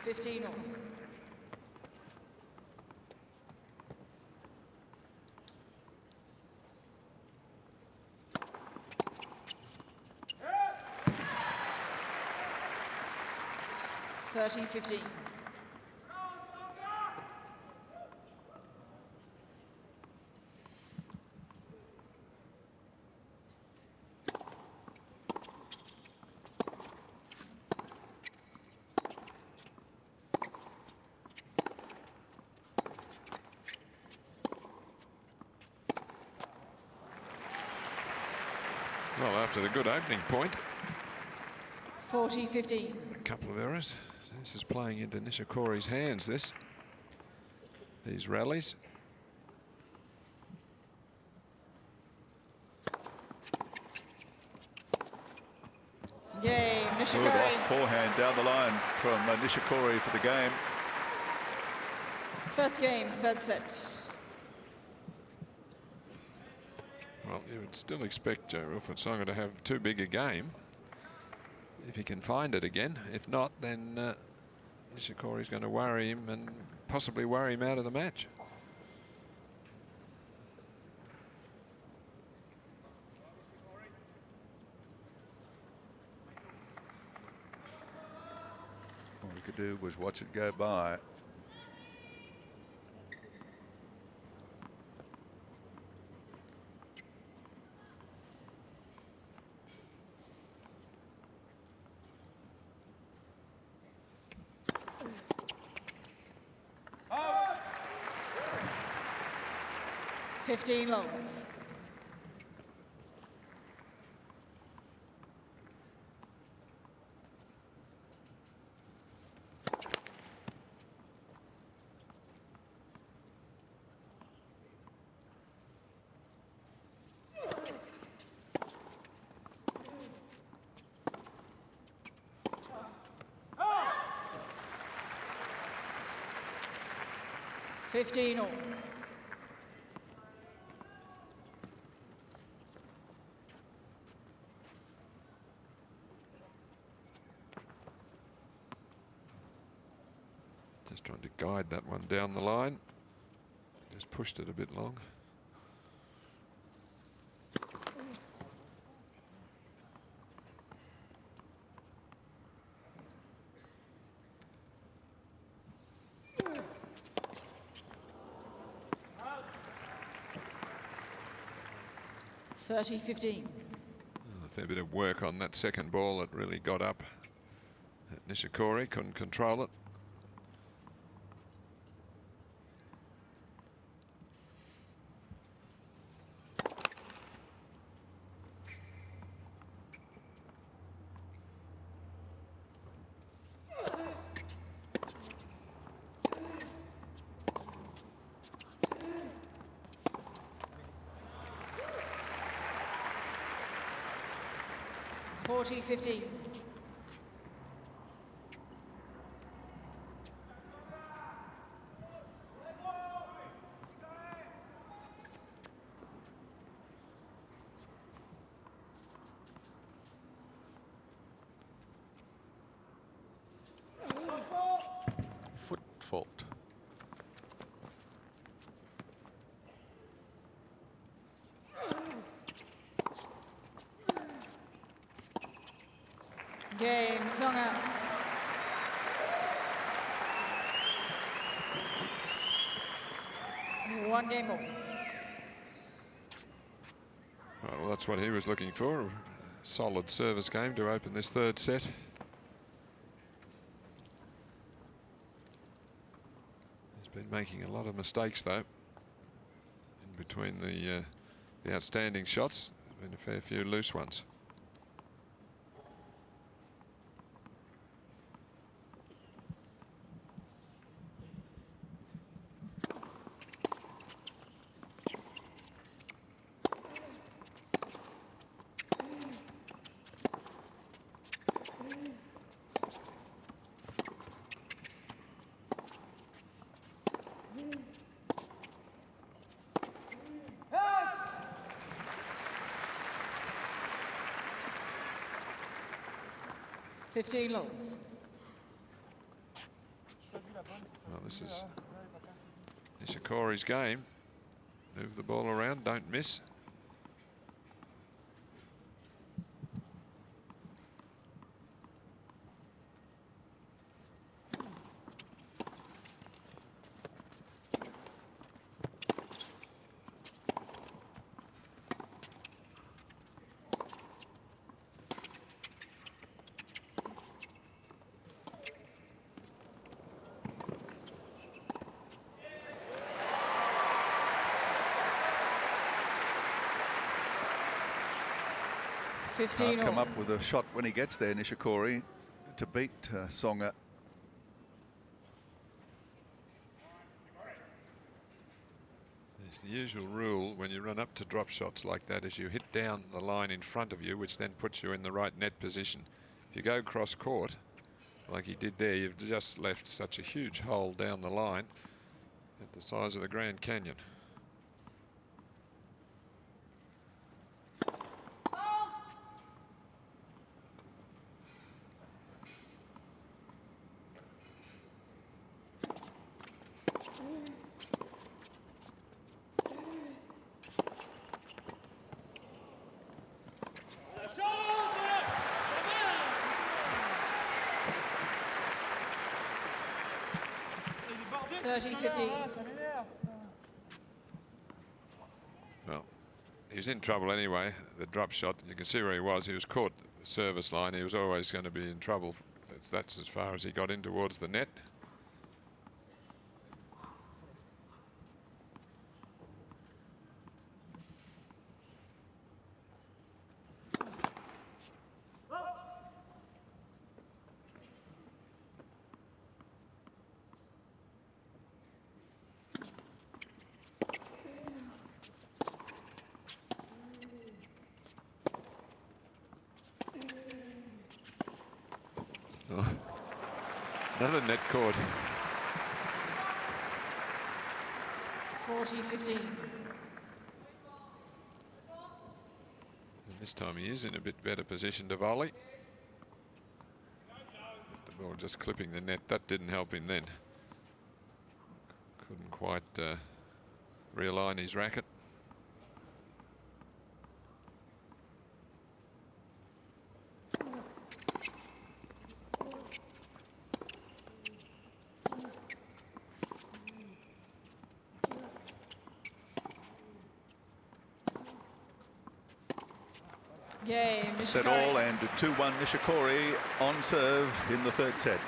15 all. (13-15). Well, after the good opening point, 40-15. a couple of errors. This is playing into Nishikori's hands, these rallies. Game, Good Nishikori. off forehand down the line from Nishikori for the game. First game, third set. Well, you would still expect Jo-Wilfried Tsonga to have too big a game if he can find it again. If not, then Nishikori's going to worry him and possibly worry him out of the match. All we could do was watch it go by. Oh. 15 long. $15 all. Just trying to guide that one down the line. Just pushed it a bit long. 30-15. A fair bit of work on that second ball that really got up. Nishikori couldn't control it. $40-15. Foot fault. Game, Tsonga. One game ball. Right, well, that's what he was looking for. A solid service game to open this third set. He's been making a lot of mistakes, though. In between the outstanding shots, there's been a fair few loose ones. $15 love. Well, this is Nishikori's game. Move the ball around, don't miss. Can't come up with a shot when he gets there, Nishikori, to beat Tsonga. It's the usual rule when you run up to drop shots like that is you hit down the line in front of you, which then puts you in the right net position. If you go cross court, like he did there, you've just left such a huge hole down the line at the size of the Grand Canyon. Well, he was in trouble anyway, the drop shot. You can see where he was. He was caught the service line. He was always going to be in trouble. That's as far as he got in towards the net. Oh, another net caught. 40-15. And this time he is in a bit better position to volley. But the ball just clipping the net. That didn't help him then. Couldn't quite realign his racket. Game. Set all, and 2-1 Nishikori on serve in the third set.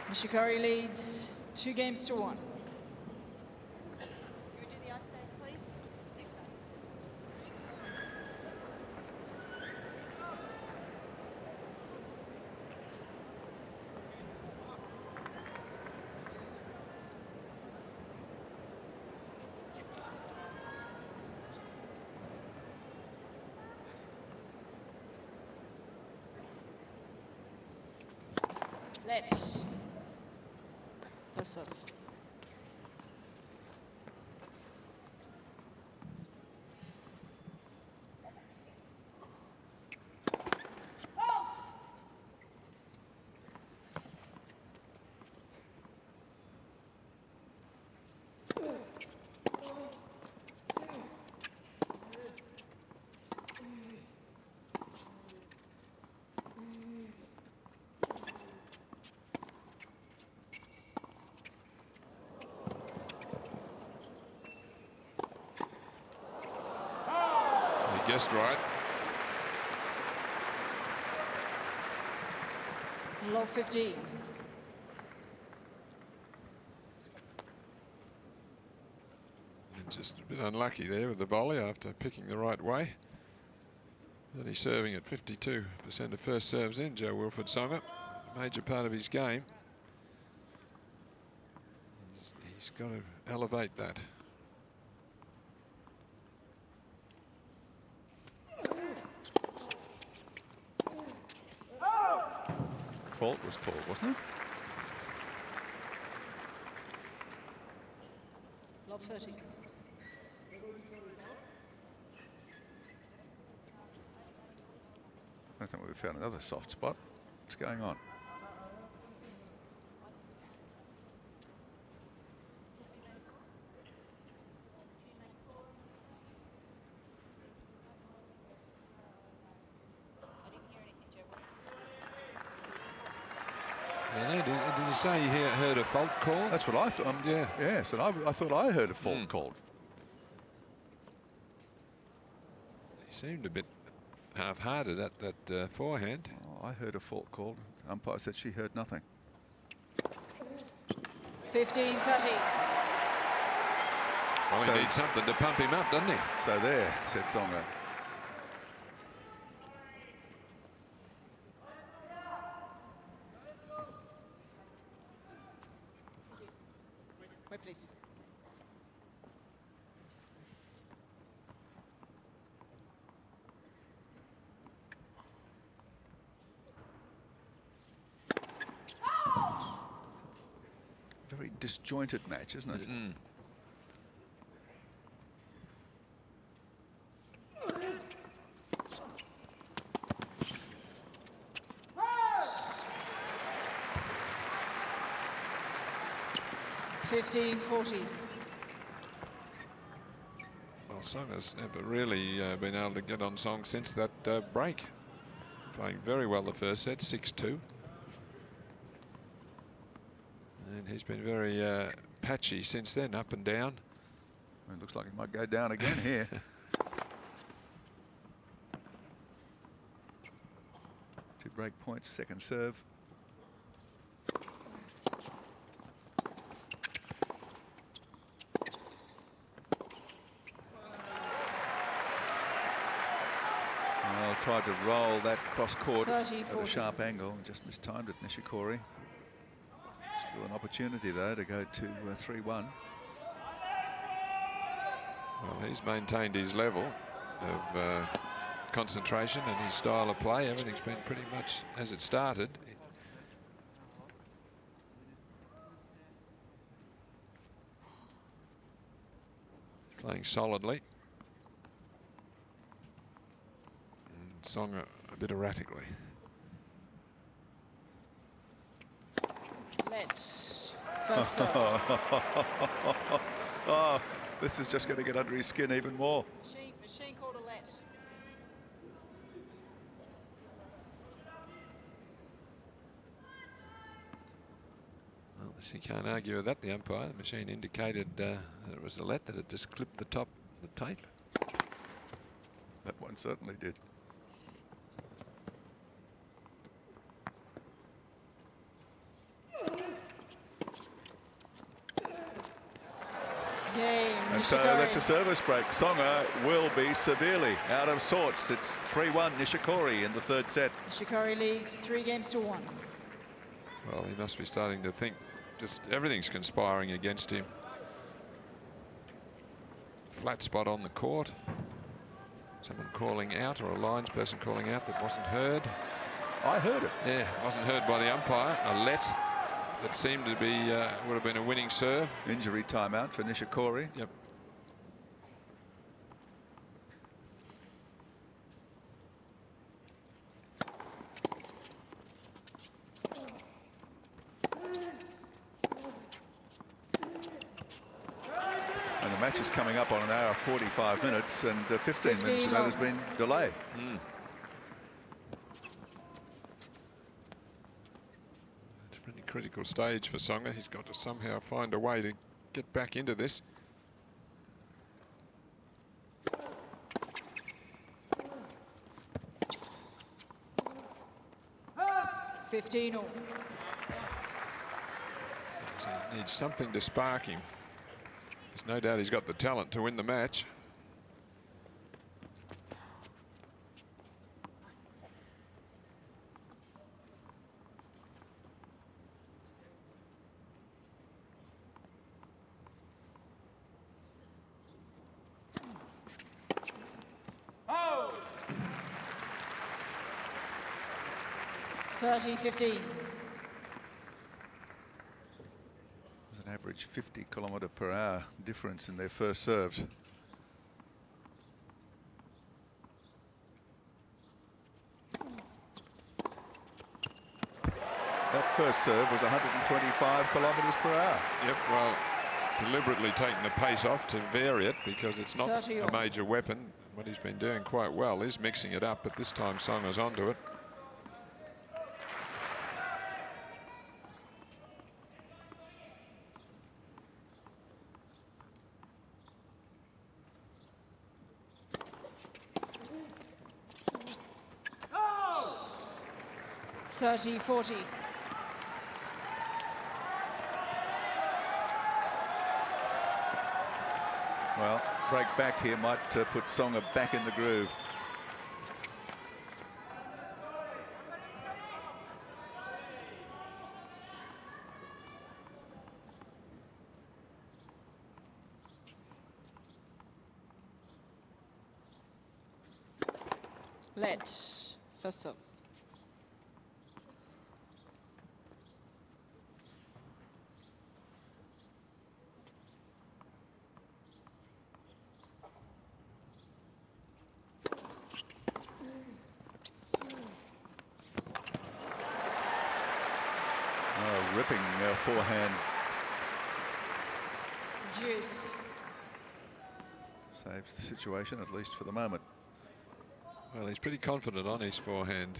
Nishikori leads 2-1. Can we do the ice bags, please? Thanks, guys. Let. First serve. Guessed right. Log 15. And just a bit unlucky there with the volley after picking the right way. And he's serving at 52% of first serves in, Jo-Wilfried Tsonga. Major part of his game. He's got to elevate that. Fault was called, wasn't it? Log 30. I think we've found another soft spot. What's going on? I didn't hear anything, Joe. Did he say he heard a fault call? That's what I thought. Yeah. Yes, and I thought I heard a fault called. He seemed a bit half-hearted at that forehand. Oh, I heard a fault called. Umpire said she heard nothing. 15-30. Well, So- he needs something to pump him up, doesn't he? So there, said Tsonga. Wait, please. Very disjointed match, isn't it? Mm. Fifteen 40. Well, Tsonga's never really been able to get on song since that break. Playing very well the first set, 6-2. And he's been very patchy since then, up and down. It looks like he might go down again here. 2 break points, second serve. Well, tried to roll that cross court at a 30-40. sharp angle and just mistimed it, Nishikori. Still an opportunity though to go to 3-1. Well, he's maintained his level of concentration and his style of play. Everything's been pretty much as it started. Playing solidly. And Tsonga a bit erratically. Let. First serve. Oh, this is just going to get under his skin even more. Machine called a let. Well, she can't argue with that, the umpire. The machine indicated that it was the let, that had just clipped the top of the tape. That one certainly did. And so that's a service break. Tsonga will be severely out of sorts. It's 3-1 Nishikori in the third set. Nishikori leads 3-1. Well, he must be starting to think just everything's conspiring against him. Flat spot on the court. Someone calling out, or a lines person calling out that wasn't heard. I heard it. Yeah, wasn't heard by the umpire. A left that seemed to be, would have been a winning serve. Injury timeout for Nishikori. Yep. And the match is coming up on an hour 45 minutes and 15 minutes of that has been delayed. It's a pretty critical stage for Tsonga. He's got to somehow find a way to get back into this. So he needs something to spark him. There's no doubt he's got the talent to win the match. Oh. 30-15. There's an average 50 km/h difference in their first serves. That first serve was 125 km/h. Yep, well, deliberately taking the pace off to vary it because it's not a major weapon. What he's been doing quite well is mixing it up, but this time Tsonga's onto it. Oh. 30-40. Well, break back here might put Tsonga back in the groove. Let first serve. Ripping forehand. Juice. Saves the situation, at least for the moment. Well, he's pretty confident on his forehand,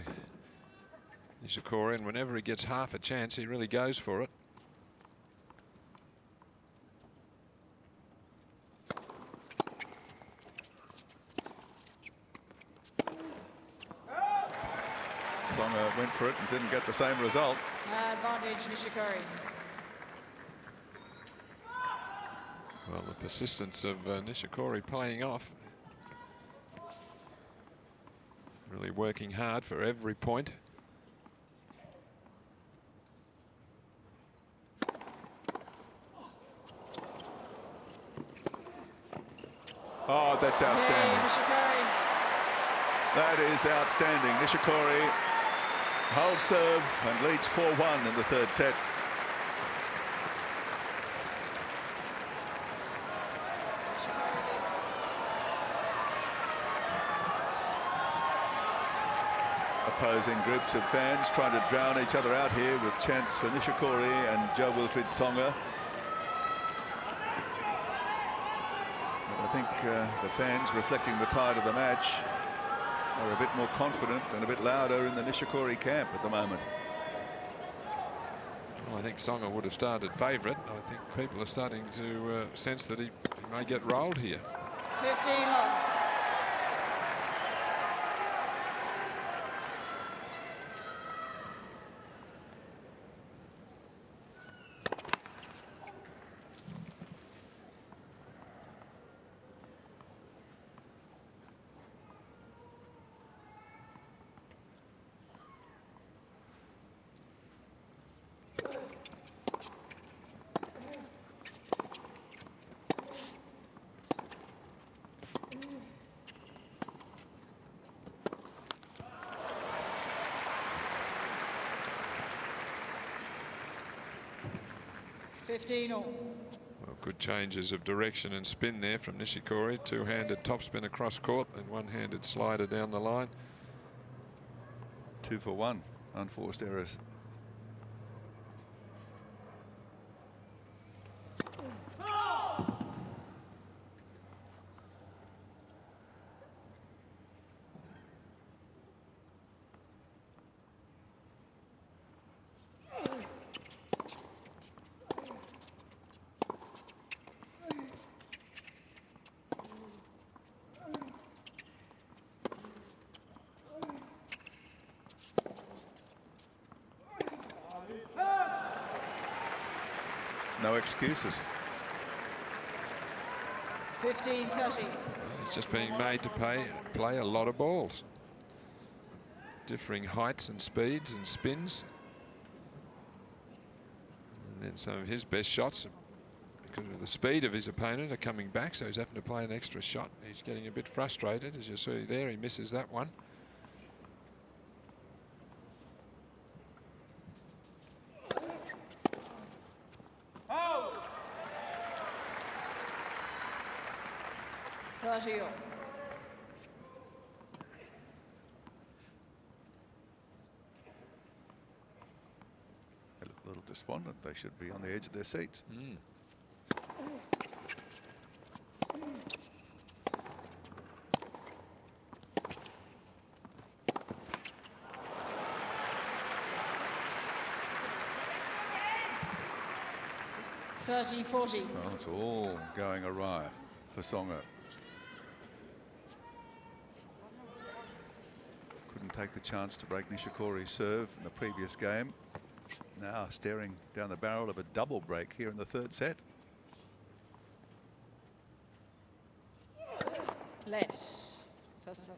Nishikori, and whenever he gets half a chance, he really goes for it. Tsonga went for it and didn't get the same result. Advantage Nishikori. Well, the persistence of Nishikori playing off. Really working hard for every point. Oh, that's outstanding. Nishikori. That is outstanding. Nishikori holds serve and leads 4-1 in the third set. Opposing groups of fans trying to drown each other out here with chants for Nishikori and Jo-Wilfried Tsonga. But I think the fans, reflecting the tide of the match, are a bit more confident and a bit louder in the Nishikori camp at the moment. Well, I think Tsonga would have started favourite. I think people are starting to sense that he may get rolled here. 15 love. All. Well, good changes of direction and spin there from Nishikori. Two-handed topspin across court and one-handed slider down the line. 2 for 1, unforced errors. No excuses. 15-30. He's just being made to play a lot of balls. Differing heights and speeds and spins. And then some of his best shots, because of the speed of his opponent, are coming back, so he's having to play an extra shot. He's getting a bit frustrated, as you see there. He misses that one. All. They look a little despondent. They should be on the edge of their seats. 30-40. Well, it's all going awry for Tsonga. Couldn't take the chance to break Nishikori's serve in the previous game. Now staring down the barrel of a double break here in the third set. Let's for Tsonga.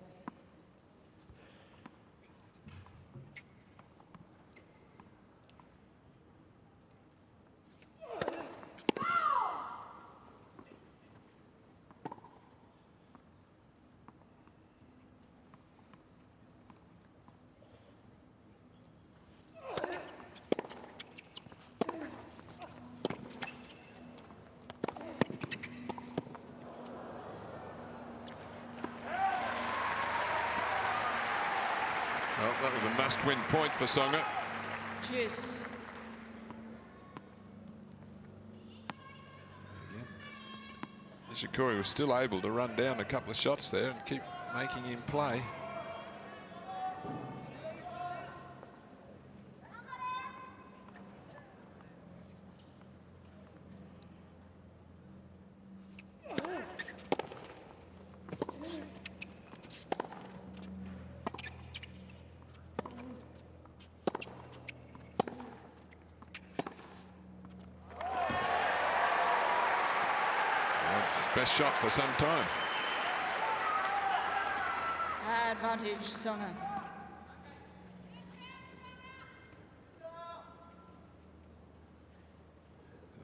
Well, that was a must-win point for Tsonga. Juice. Nishikori was still able to run down a couple of shots there and keep making him play. Best shot for some time. Advantage, Tsonga.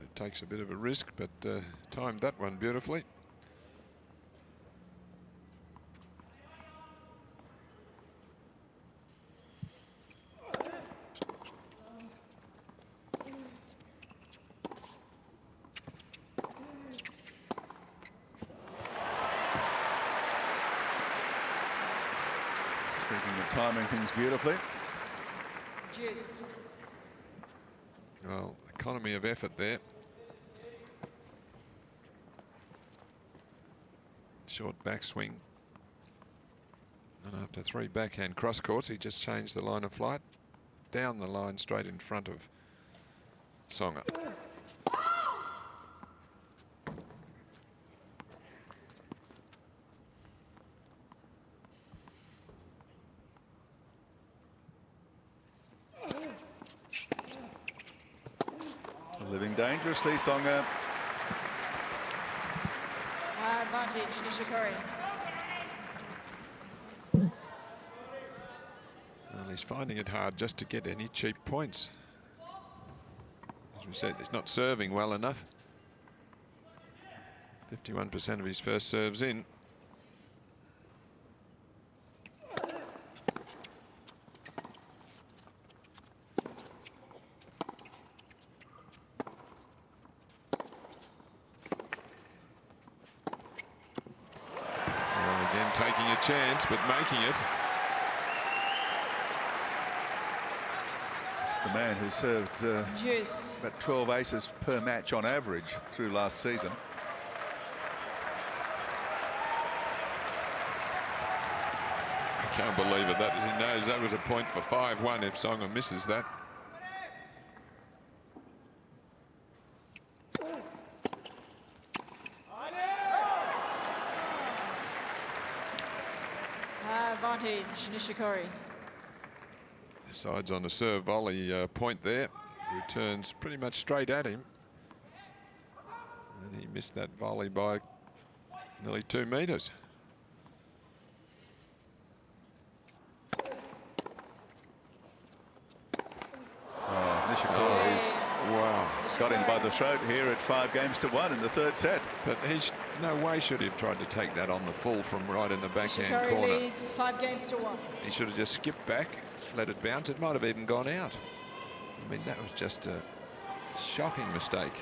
It takes a bit of a risk, but timed that one beautifully. Timing things beautifully. Juice. Well, economy of effort there. Short backswing. And after 3 backhand cross courts, he just changed the line of flight. Down the line straight in front of Tsonga. Living dangerously, Tsonga. Advantage, Nishikori. Well, he's finding it hard just to get any cheap points. we said, he's not serving well enough. 51% of his first serves in. Well, again, taking a chance, but making it. It's the man who served Juice. about 12 aces per match on average through last season. I can't believe it. That he knows that was a point for 5-1 if Tsonga misses that. Advantage, Nishikori. Decides on a serve volley point there. Returns pretty much straight at him. And he missed that volley by nearly 2 metres. Nishikori's Wow. got him by the throat here at 5-1 in the third set. But he's no way should he have tried to take that on the full from right in the backhand Nishikori corner. leads 5-1. He should have just skipped back, let it bounce. It might have even gone out. I mean, that was just a shocking mistake.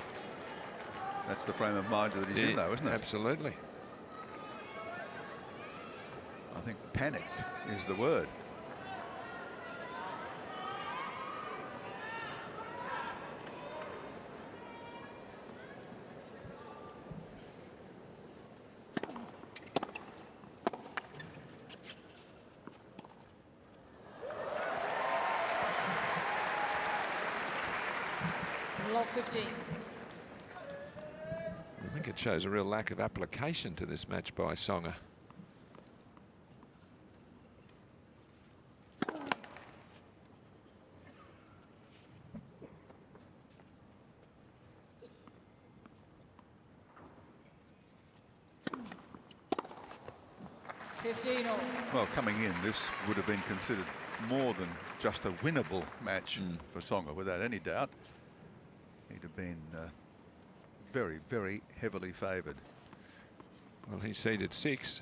That's the frame of mind that he's in, though, isn't it? Absolutely. I think panicked is the word. Log 15. I think it shows a real lack of application to this match by Tsonga. Well, coming in, this would have been considered more than just a winnable match for Tsonga, without any doubt. He'd have been very, very heavily favoured. Well, he seeded 6.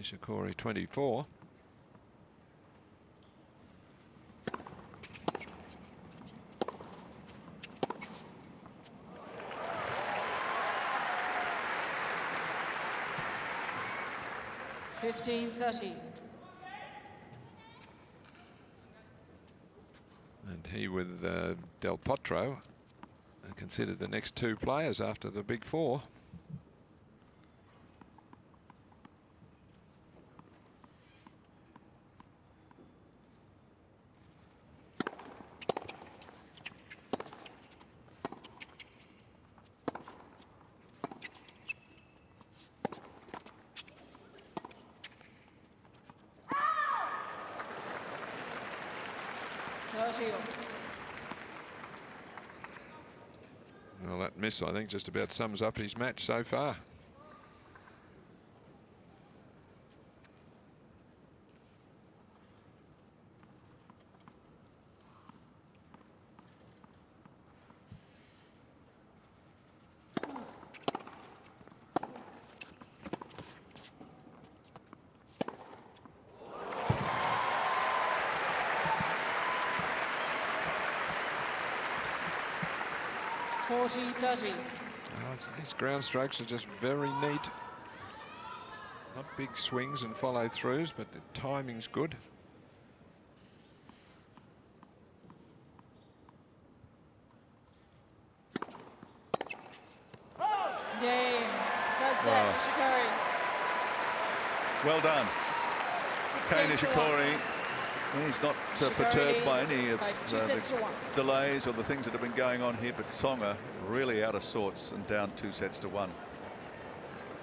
Nishikori 24. $15.30. And he with Del Potro are considered the next 2 players after the big 4. Well, that miss, I think, just about sums up his match so far. $40.30. His ground strokes are just very neat. Not big swings and follow-throughs, but the timing's good. Game. That's it, Nishikori. Well done. Kei 6-1. Nishikori. He's not perturbed by any of by 2 sets to 1. the delays or the things that have been going on here, but Tsonga really out of sorts and down 2 sets to 1.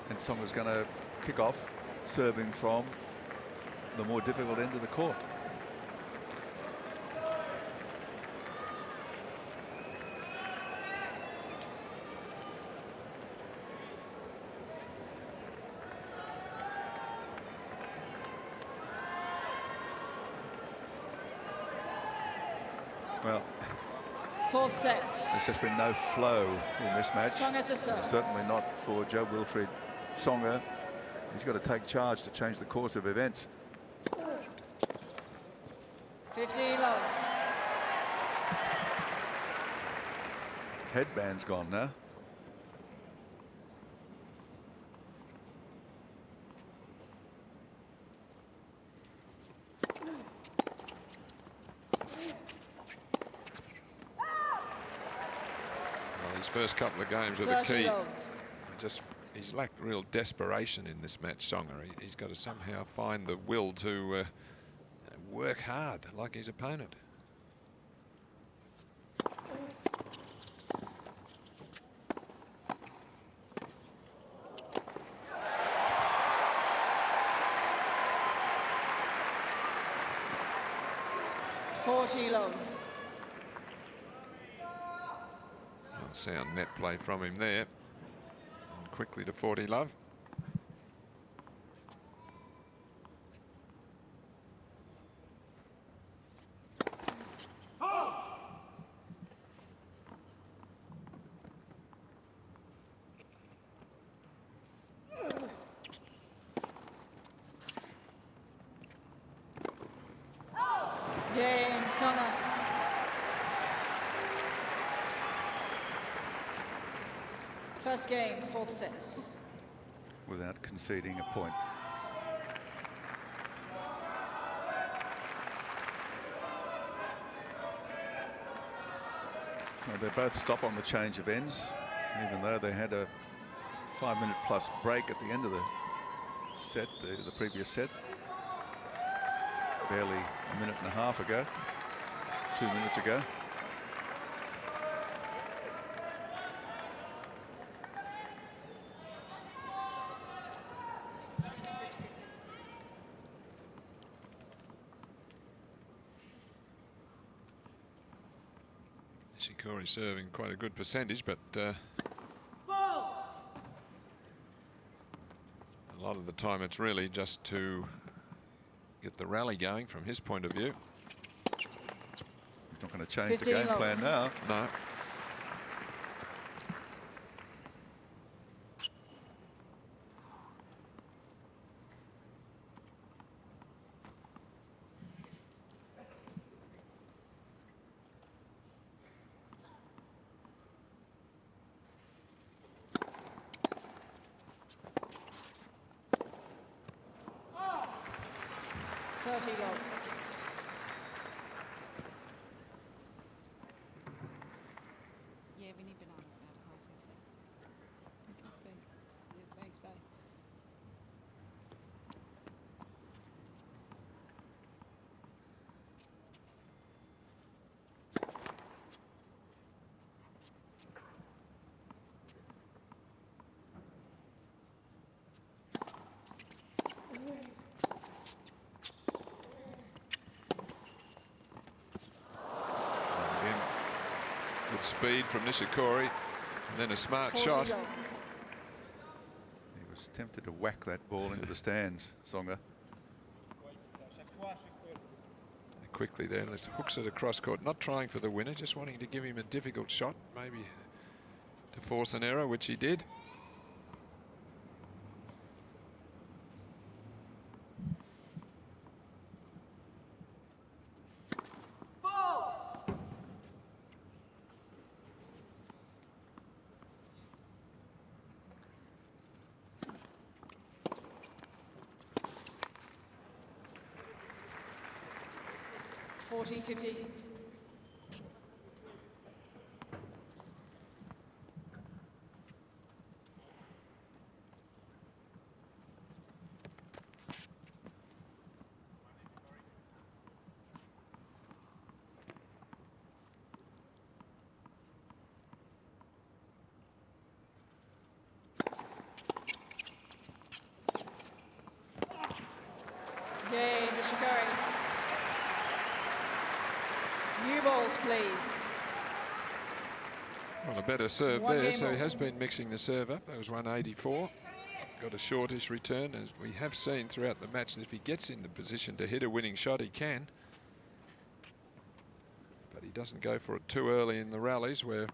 And Tsonga's going to kick off, serving from the more difficult end of the court. Well, Fourth set. there's just been no flow in this match. Tsonga to serve. Certainly not for Jo-Wilfried Tsonga. He's got to take charge to change the course of events. 15 love. Headband's gone now. Well, his first couple of games with the Kei, he's lacked real desperation in this match, Tsonga. He's got to somehow find the will to work hard like his opponent. Love. Well, sound net play from him there. And quickly to 40 love. Game, Tsonga. First game, fourth set. Without conceding a point. Well, they both stop on the change of ends, even though they had a 5-minute plus break at the end of the set, the previous set. Barely a minute and a half ago, 2 minutes ago. Nishikori serving quite a good percentage, but a lot of the time it's really just to get the rally going from his point of view. He's not going to change the game plan now. No. Love. Yeah, we need bananas now to pass in six. Yeah, thanks, bye. Good speed from Nishikori, and then a smart shot. He was tempted to whack that ball into the stands, Tsonga. Quickly there, let's hooks it across court, not trying for the winner, just wanting to give him a difficult shot, maybe to force an error, which he did. Forty, 50. Kei Nishikori. New balls, please. Well, a better serve there, so he has been mixing the serve up. That was 184. Got a shortish return, as we have seen throughout the match, that if he gets in the position to hit a winning shot, he can. But he doesn't go for it too early in the rallies, where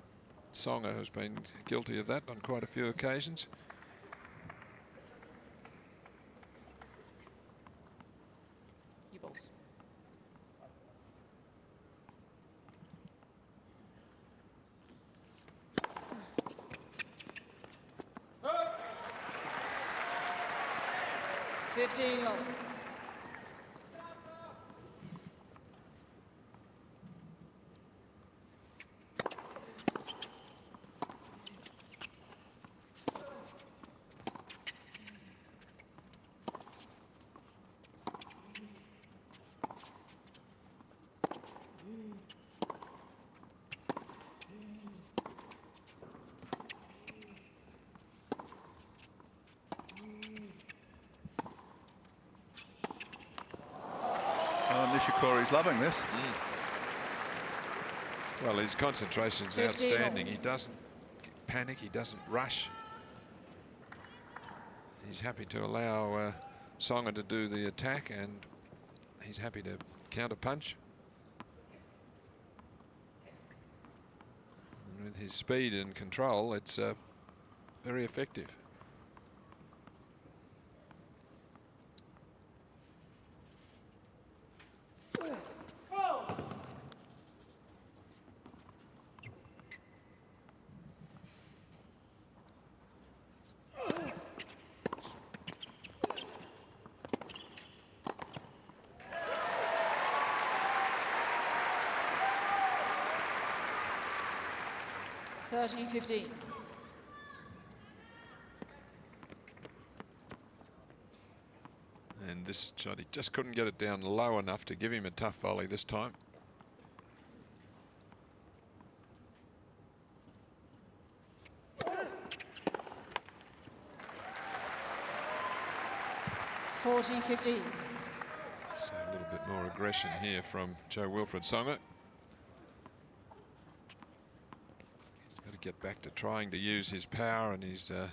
Tsonga has been guilty of that on quite a few occasions. You balls. $15 love. Nishikori's loving this. Well, his concentration's 15 outstanding. all. He doesn't panic, he doesn't rush. He's happy to allow Tsonga to do the attack, and he's happy to counter punch. And with his speed and control, it's very effective. $13.15. And this shot, he just couldn't get it down low enough to give him a tough volley this time. $14.15. So a little bit more aggression here from Jo-Wilfried Tsonga. Get back to trying to use his power and his the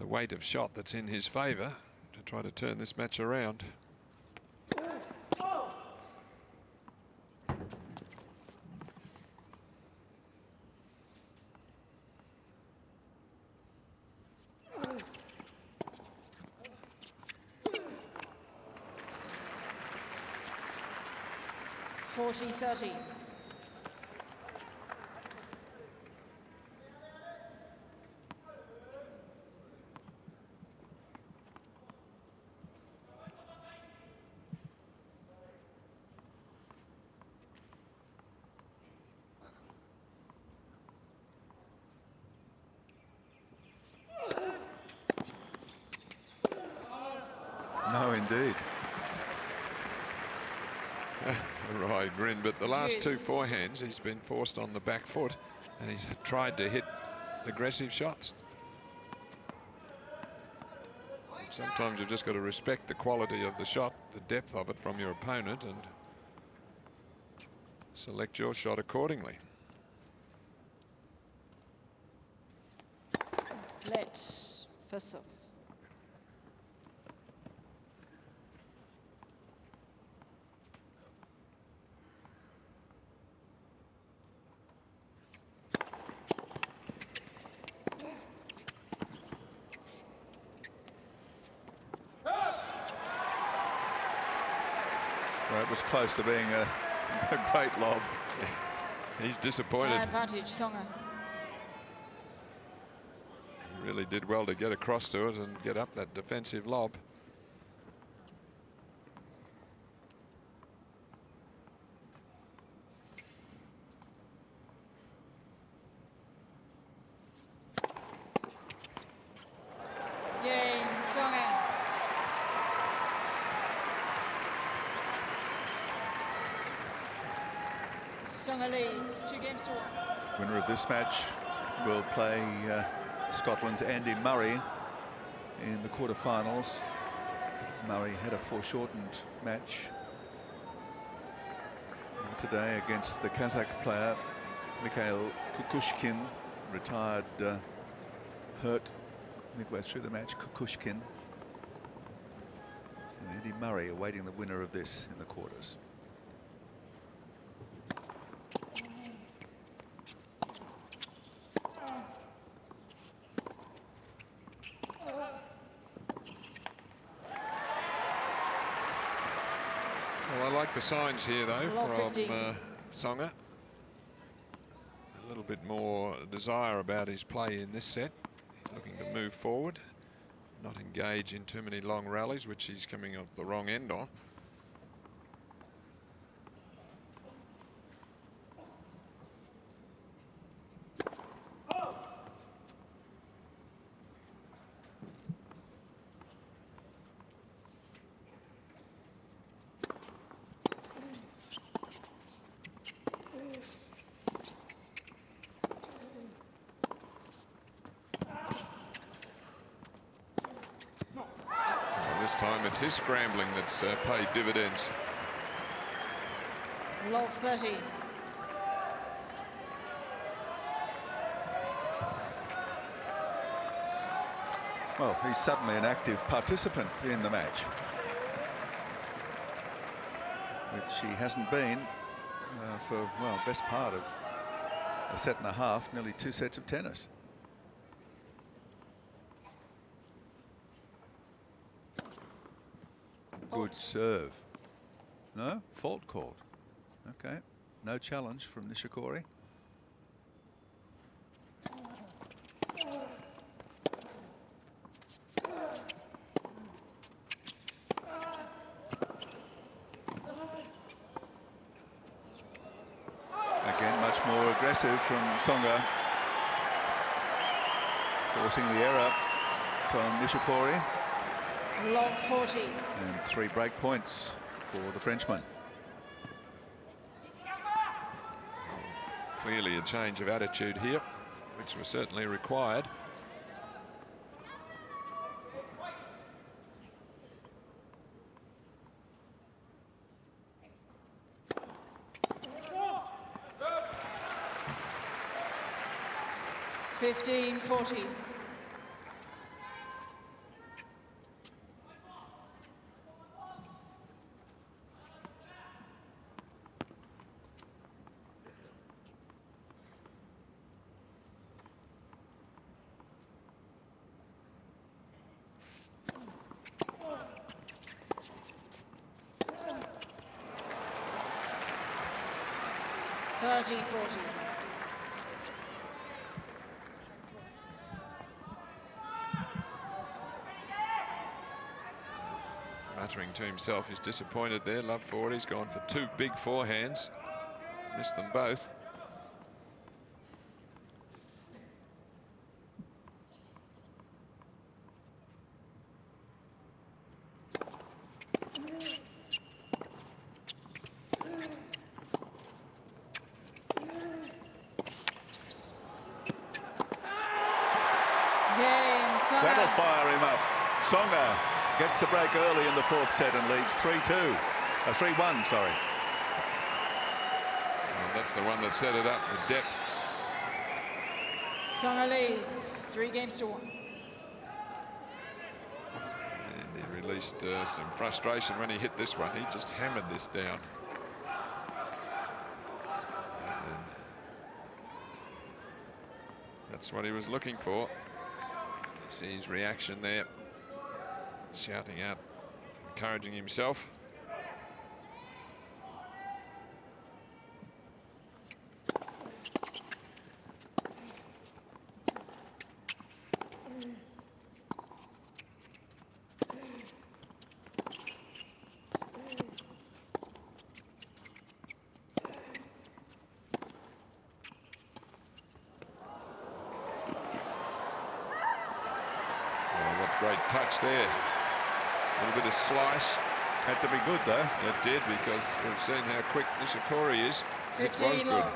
weight of shot that's in his favour to try to turn this match around. $40.30. No, indeed. Right, grin, but the last two Yes. forehands he's been forced on the back foot, and he's tried to hit aggressive shots. Sometimes you've just got to respect the quality of the shot, the depth of it from your opponent, and select your shot accordingly. Let first off. Well, it was close to being a great lob. He's disappointed. Advantage, Tsonga. He really did well to get across to it and get up that defensive lob. Game, Tsonga. Tsonga leads 2 games to 1. Winner of this match will play Scotland's Andy Murray in the quarterfinals. Murray had a foreshortened match today against the Kazakh player Mikhail Kukushkin, retired hurt midway through the match. Kukushkin. So Andy Murray awaiting the winner of this in the quarters. like the signs here, though, Lot from 15. Tsonga. A little bit more desire about his play in this set. He's looking to move forward, not engage in too many long rallies, which he's coming off the wrong end on. This time it's his scrambling that's paid dividends. Lot 30. Well, he's suddenly an active participant in the match, which he hasn't been for, well, best part of a set and a half, nearly 2 sets of tennis. Good serve. No? Fault called. Okay. No challenge from Nishikori. Again, much more aggressive from Tsonga. Forcing the error from Nishikori. Lot 40. And 3 break points for the Frenchman. Clearly a change of attitude here, which was certainly required. Fifteen 40. Thirty 40. Muttering to himself, he's disappointed there. Love forward, he's gone for 2 big forehands. Missed them both. That'll fire him up. Tsonga gets the break early in the 4th set and leads 3-2. 3-1, sorry. Well, that's the one that set it up, the depth. Tsonga leads 3 games to 1. And he released some frustration when he hit this one. He just hammered this down. And that's what he was looking for. See his reaction there, shouting out, encouraging himself. Great touch there. A little bit of slice. Had to be good, though. It did, because we've seen how quick Nishikori is. It was good. Love.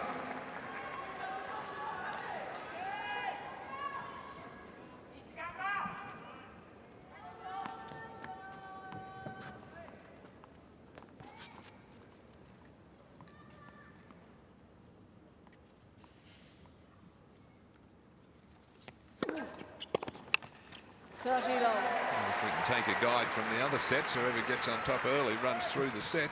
Well, if we can take a guide from the other sets, whoever gets on top early runs through the set.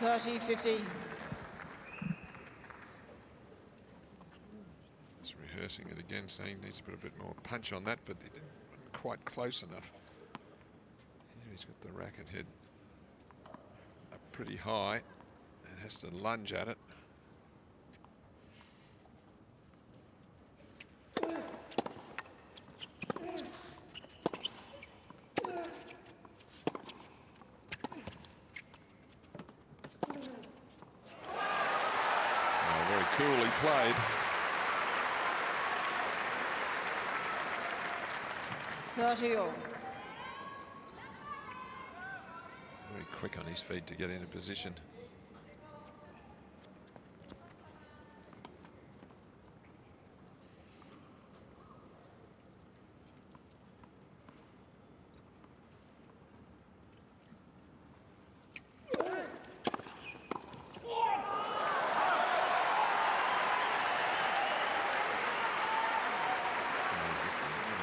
30-15. Just rehearsing it again, saying he needs to put a bit more punch on that, but he didn't quite close enough. Here he's got the racket head up pretty high and has to lunge at it. Very coolly played. 30-all. Very quick on his feet to get into position.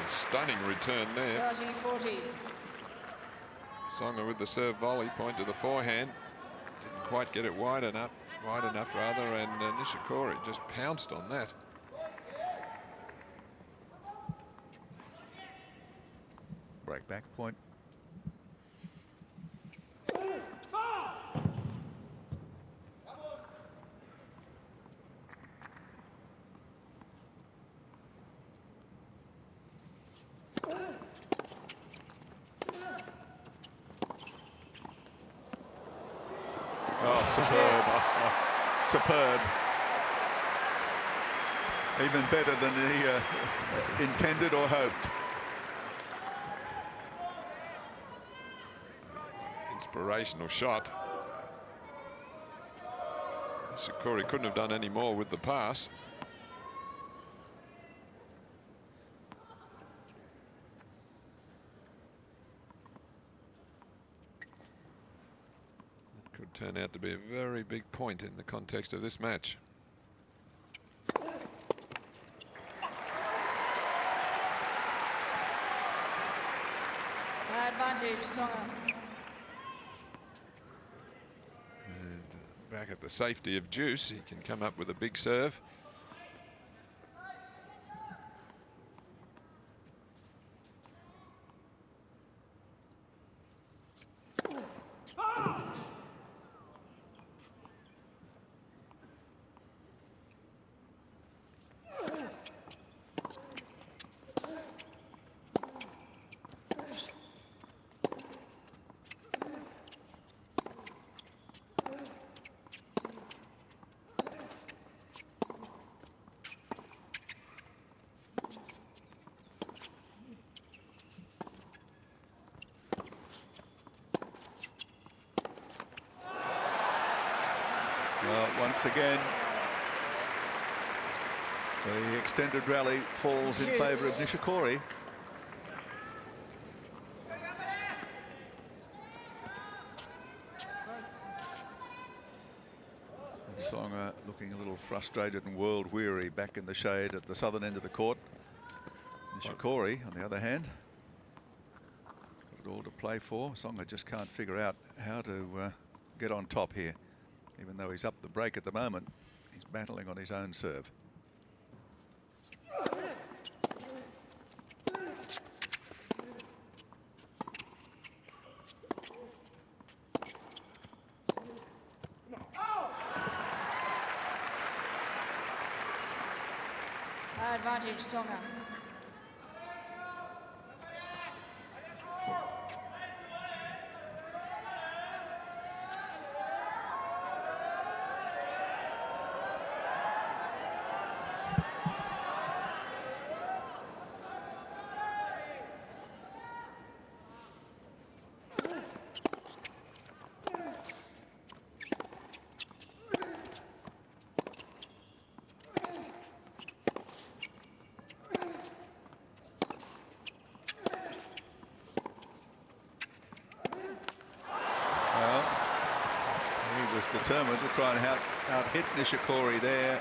Stunning return there. 30-40. Tsonga with the serve volley, point to the forehand. Didn't quite get it wide enough rather, and Nishikori just pounced on that. Break back point. Oh, superb. Superb. Even better than he intended or hoped. Inspirational shot. Nishikori couldn't have done any more with the pass. Could turn out to be a very big point in the context of this match. Advantage, Tsonga. And back at the safety of juice, he can come up with a big serve. Once again, the extended rally falls in favour of Nishikori. Tsonga looking a little frustrated and world weary back in the shade at the southern end of the court. Nishikori, on the other hand, got it all to play for. Tsonga just can't figure out how to get on top here. Even though he's up the break at the moment, he's battling on his own serve. Advantage, Tsonga. Determined to try and out-hit Nishikori there,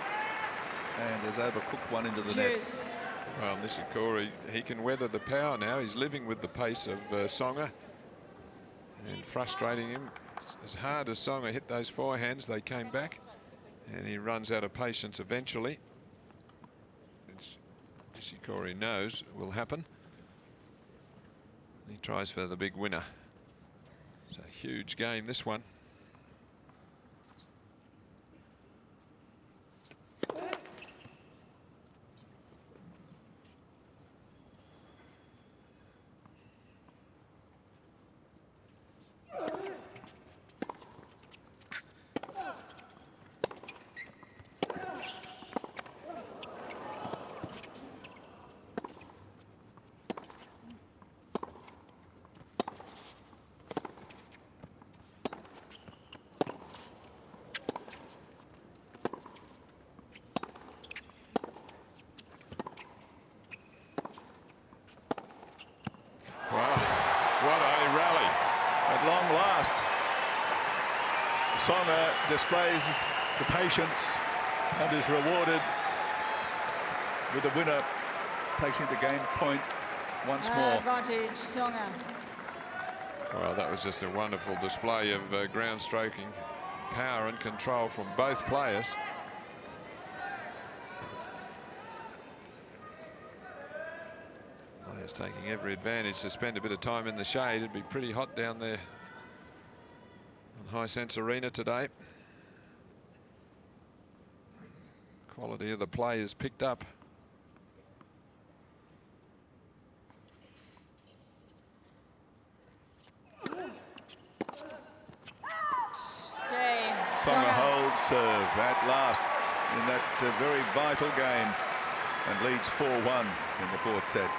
and has overcooked one into the net. Well, Nishikori, he can weather the power now. He's living with the pace of Tsonga, and frustrating him As hard as Tsonga hit those forehands, they came back, and he runs out of patience eventually, which Nishikori knows will happen. He tries for the big winner. It's a huge game, this one. Tsonga displays the patience and is rewarded with the winner. Takes him to game point once more. Advantage, Tsonga. Well, that was just a wonderful display of ground stroking power and control from both players. Players taking every advantage to spend a bit of time in the shade. It'd be pretty hot down there on Hisense Arena today. Quality of the play is picked up. Tsonga holds serve at last in that very vital game and leads 4-1 in the fourth set.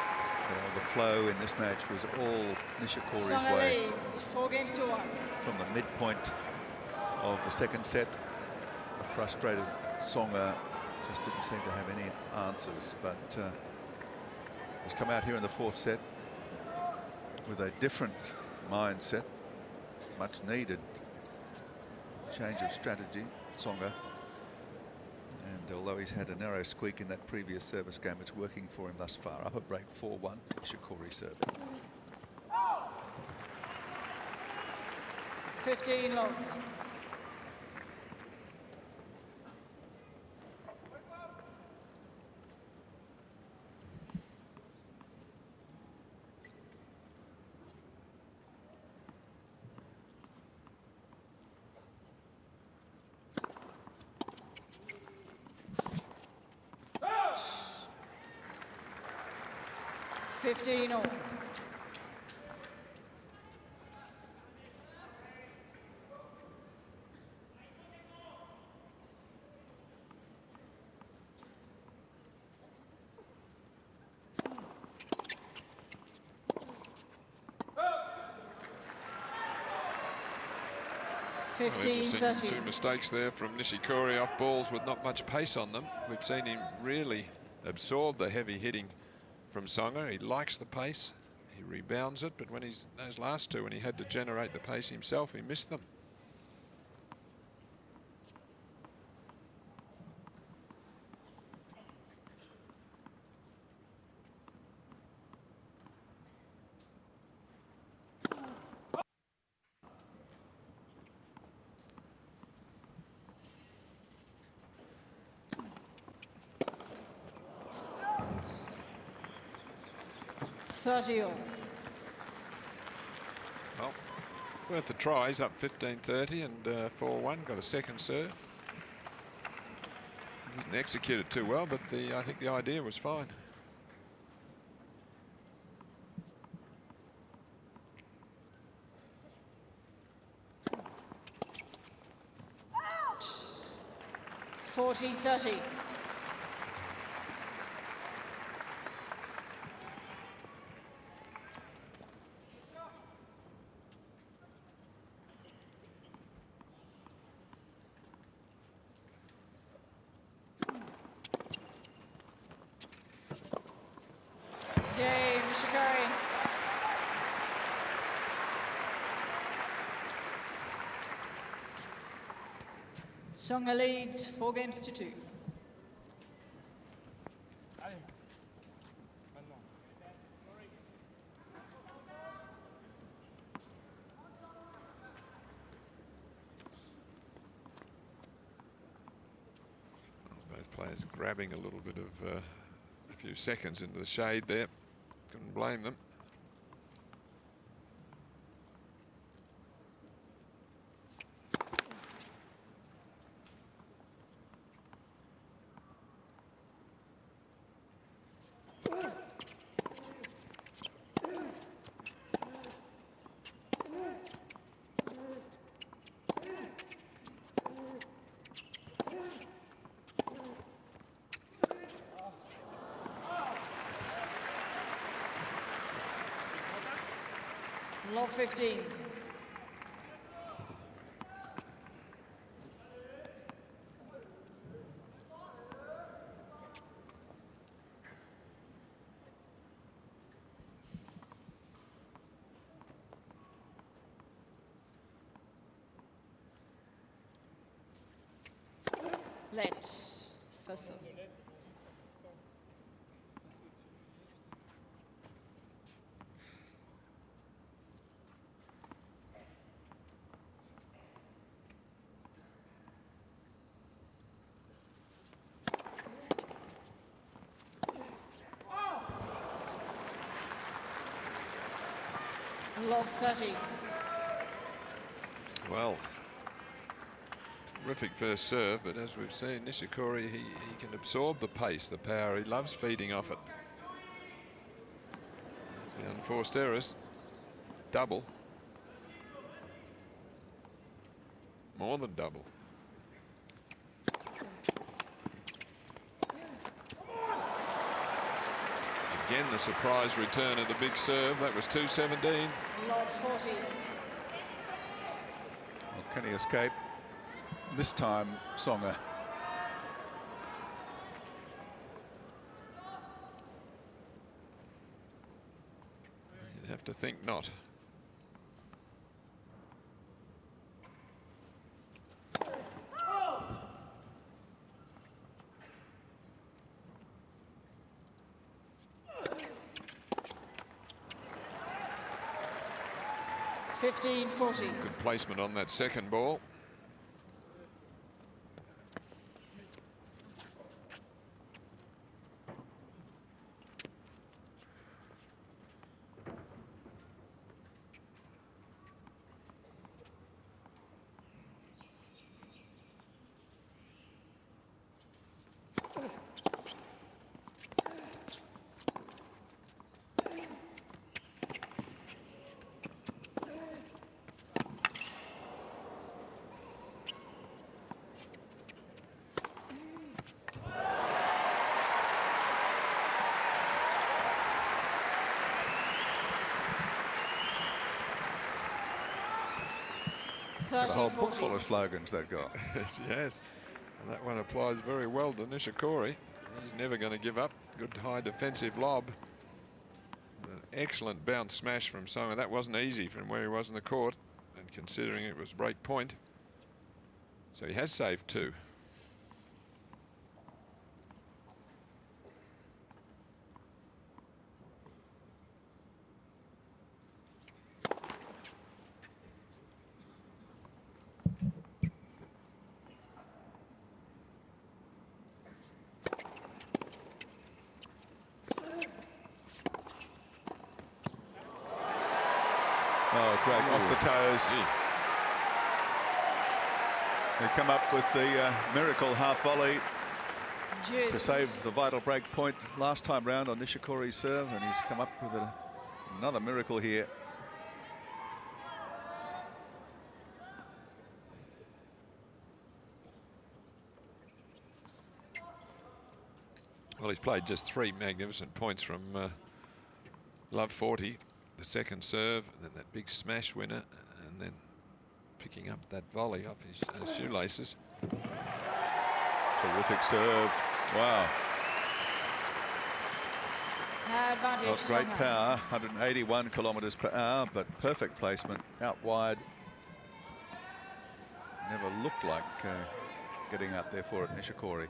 The flow in this match was all Nishikori's Tsonga way. leads 4-1. From the midpoint of the second set, a frustrated Tsonga just didn't seem to have any answers, but he's come out here in the fourth set with a different mindset, much needed change of strategy, Tsonga. And although he's had a narrow squeak in that previous service game, it's working for him thus far. Up at break 4-1, Nishikori serving. 15 long. All. Well, interesting, 2 mistakes there from Nishikori off balls with not much pace on them. We've seen him really absorb the heavy hitting from Tsonga. He likes the pace, he rebounds it, but when he's those last two, when he had to generate the pace himself, he missed them. All. Well, worth a try. He's up 15-30 and 4-1. Got a second serve. Didn't execute it too well, but I think the idea was fine. Ouch. 40-30. Nishikori. Tsonga leads 4-2. Both players grabbing a little bit of a few seconds into the shade there. Couldn't blame them. Lob 15. Let Fussell. Lob 30. Well, terrific first serve, but as we've seen, Nishikori, he can absorb the pace, the power. He loves feeding off it. There's the unforced errors. Double. More than double. Again, the surprise return of the big serve. That was 217. Lob 40. Well, can he escape? This time, Tsonga. You'd have to think not. $15.40. Good placement on that second ball. Got a whole book 30-40. full of slogans they've got. Yes, and that one applies very well to Nishikori. He's never going to give up. Good high defensive lob. An excellent bounce smash from Tsonga. That wasn't easy from where he was in the court, and considering it was break point. So he has saved two. Oh, great, off the toes. Gee. They come up with the miracle half volley to Juice. save the vital break point last time round on Nishikori's serve, and he's come up with another miracle here. Well, he's played just three magnificent points from Love 40. The second serve, and then that big smash winner, and then picking up that volley off his shoelaces. Terrific serve. Wow. Advantage. Got great Tsonga. power, 181 kilometres per hour, but perfect placement out wide. Never looked like getting out there for it, Nishikori.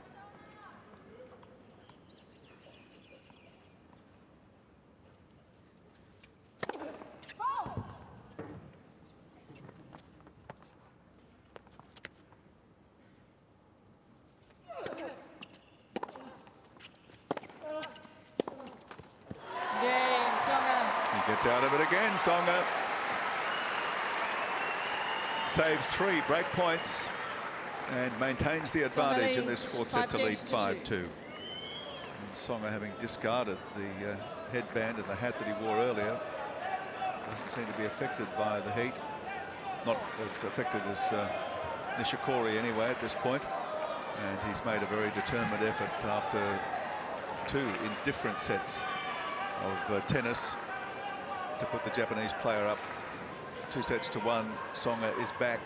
Gets out of it again, Tsonga. Saves 3 break points and maintains the advantage in this fourth set to lead 5-2. Tsonga, having discarded the headband and the hat that he wore earlier, doesn't seem to be affected by the heat. Not as affected as Nishikori anyway at this point. And he's made a very determined effort after 2 indifferent sets of tennis to put the Japanese player up 2-1. Tsonga is back,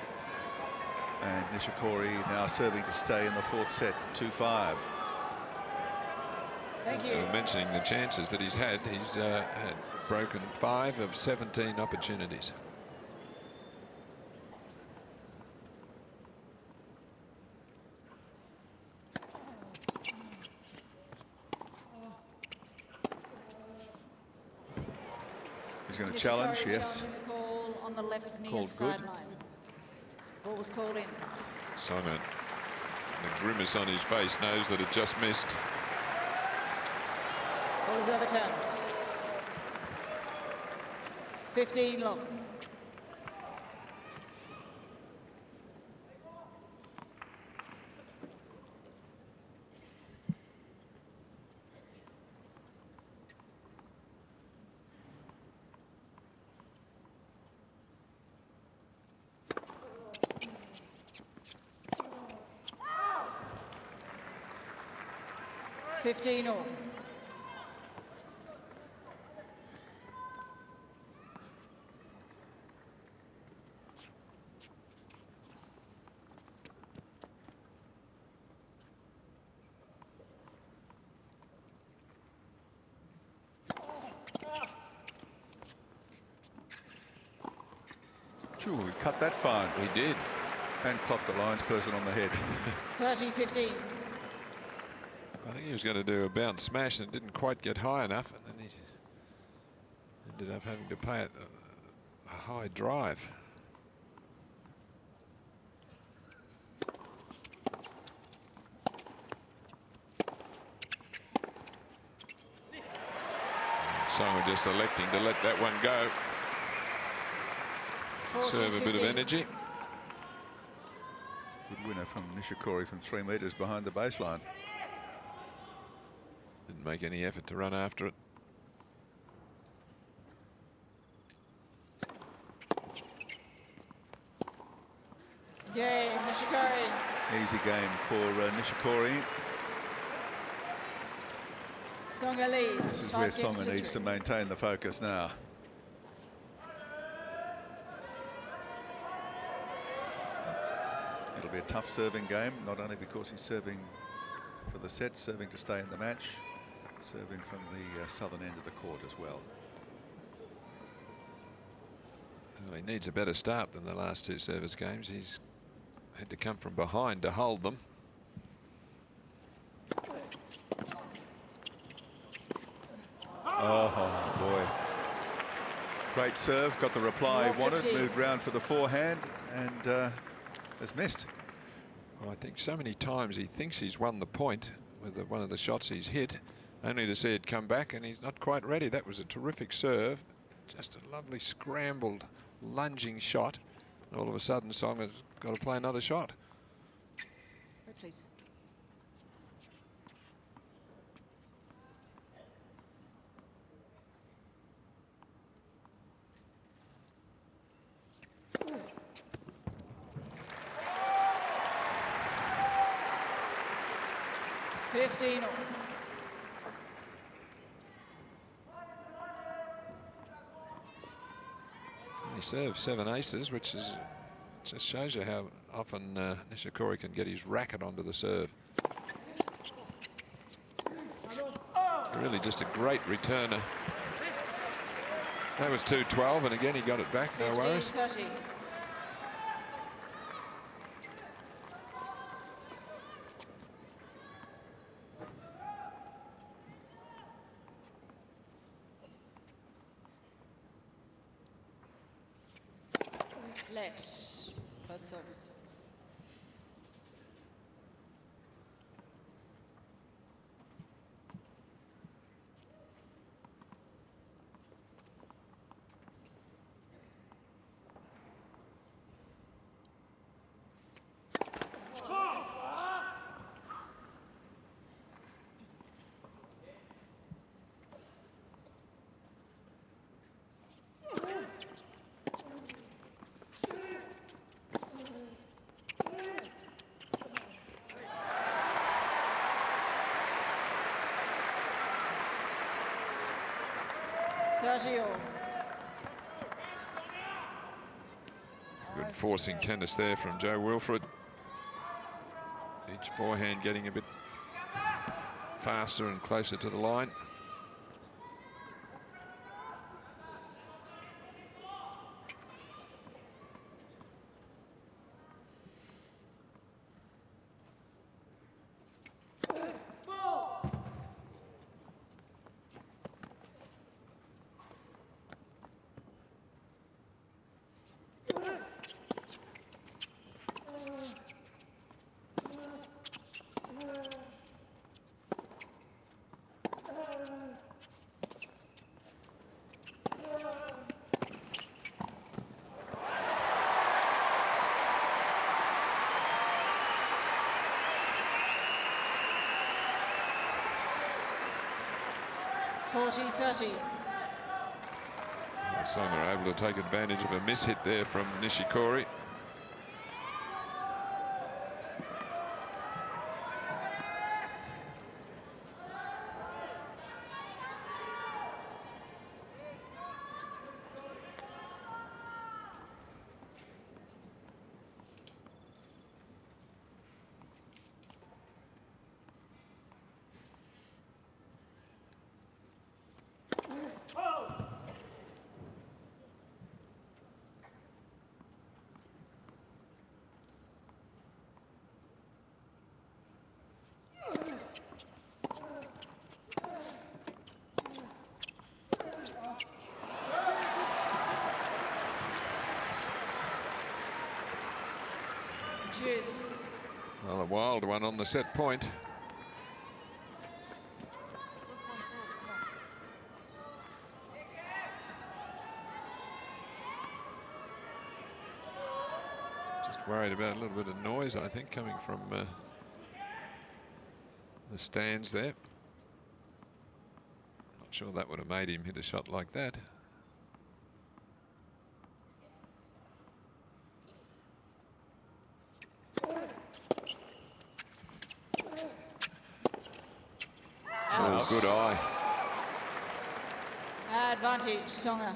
and Nishikori now serving to stay in the fourth set, 2-5. Thank you. Mentioning the chances that he's had broken 5 of 17 opportunities. He's going to challenge, yes. The call on the left near Called good. sideline. Ball was called in. Simon, the grimace on his face, knows that it just missed. Ball is overturned. 15 long. Fifteen all. He cut that fine. He did. And clocked the linesperson on the head. 30-15. I think he was going to do a bounce smash and didn't quite get high enough, and then he ended up having to play it a high drive. Tsonga just electing to let that one go. Serve a bit of energy. Good winner from Nishikori from 3 meters behind the baseline. Didn't make any effort to run after it. Yay, Nishikori. Easy game for Nishikori. Tsonga leads. This is where Tsonga needs to maintain the focus now. It'll be a tough serving game, not only because he's serving for the set, serving to stay in the match, serving from the southern end of the court as well. Well, he needs a better start than the last 2 service games. He's had to come from behind to hold them. Oh boy. Great serve, got the reply he wanted, moved round for the forehand and has missed. Well, I think so many times he thinks he's won the point with one of the shots he's hit, only to see it come back, and he's not quite ready. That was a terrific serve, just a lovely scrambled, lunging shot. And all of a sudden, Tsonga's got to play another shot. Wait, please. He serves 7 aces, which is just shows you how often Nishikori can get his racket onto the serve. Really just a great returner. That was 2-12, and again he got it back, no worries. 15-30. Let first serve. 30 all. Good forcing tennis there from Jo-Wilfried. Each forehand getting a bit faster and closer to the line. Tsonga able to take advantage of a mishit there from Nishikori. Well, a wild one on the set point. Just worried about a little bit of noise, I think, coming from the stands there. Not sure that would have made him hit a shot like that. Oh, good eye. Advantage, Tsonga.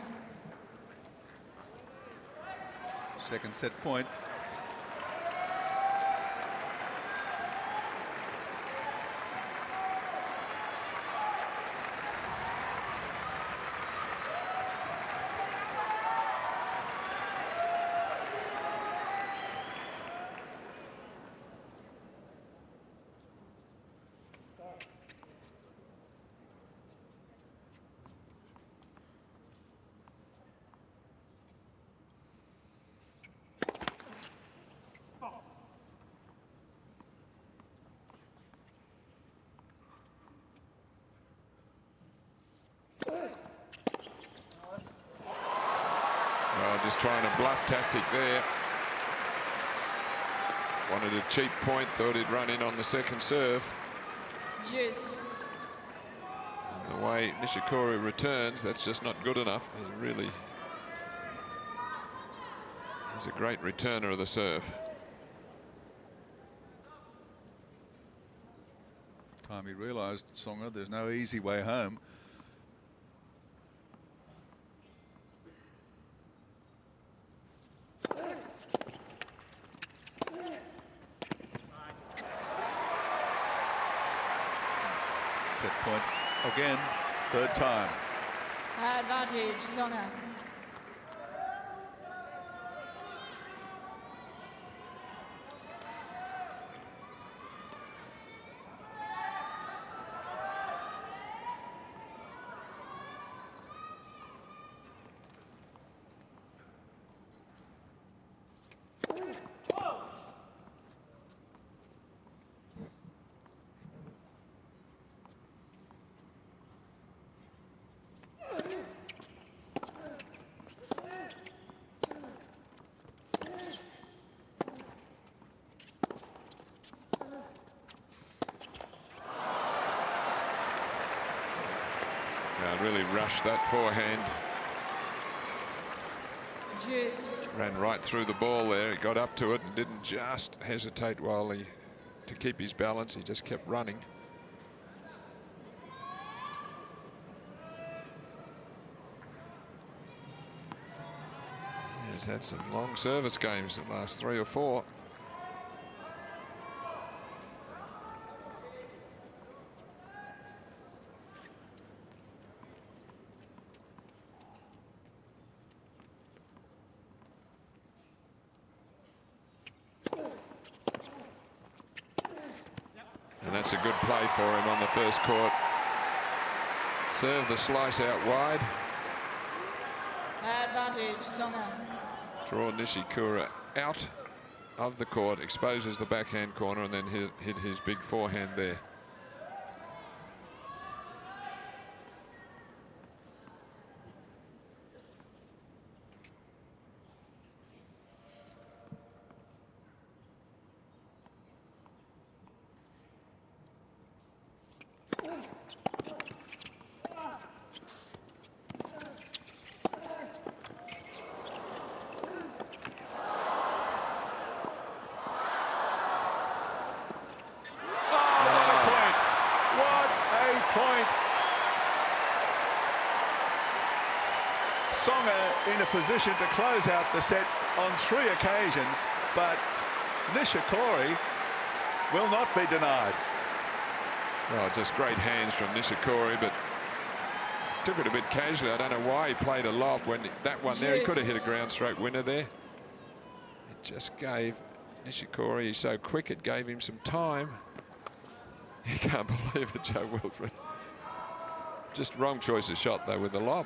Second set point. Just trying a bluff tactic there. Wanted a cheap point, thought he'd run in on the second serve. Juice. And the way Nishikori returns, that's just not good enough. He really is a great returner of the serve. Time he realised, Tsonga, there's no easy way home. Set point again, third time. Advantage, Tsonga. Really rushed that forehand. Juice. Ran right through the ball there. He got up to it and didn't just hesitate to keep his balance. He just kept running. He's had some long service games the last 3 or 4. And that's a good play for him on the first court. Serve the slice out wide. Advantage, Tsonga. Draw Nishikori out of the court, exposes the backhand corner, and then hit his big forehand there. Tsonga in a position to close out the set on 3 occasions, but Nishikori will not be denied. Oh, just great hands from Nishikori, but took it a bit casually. I don't know why he played a lob when that one there. He could have hit a ground stroke winner there. It just gave Nishikori, he's so quick, it gave him some time. You can't believe it, Jo-Wilfried. Just wrong choice of shot, though, with the lob.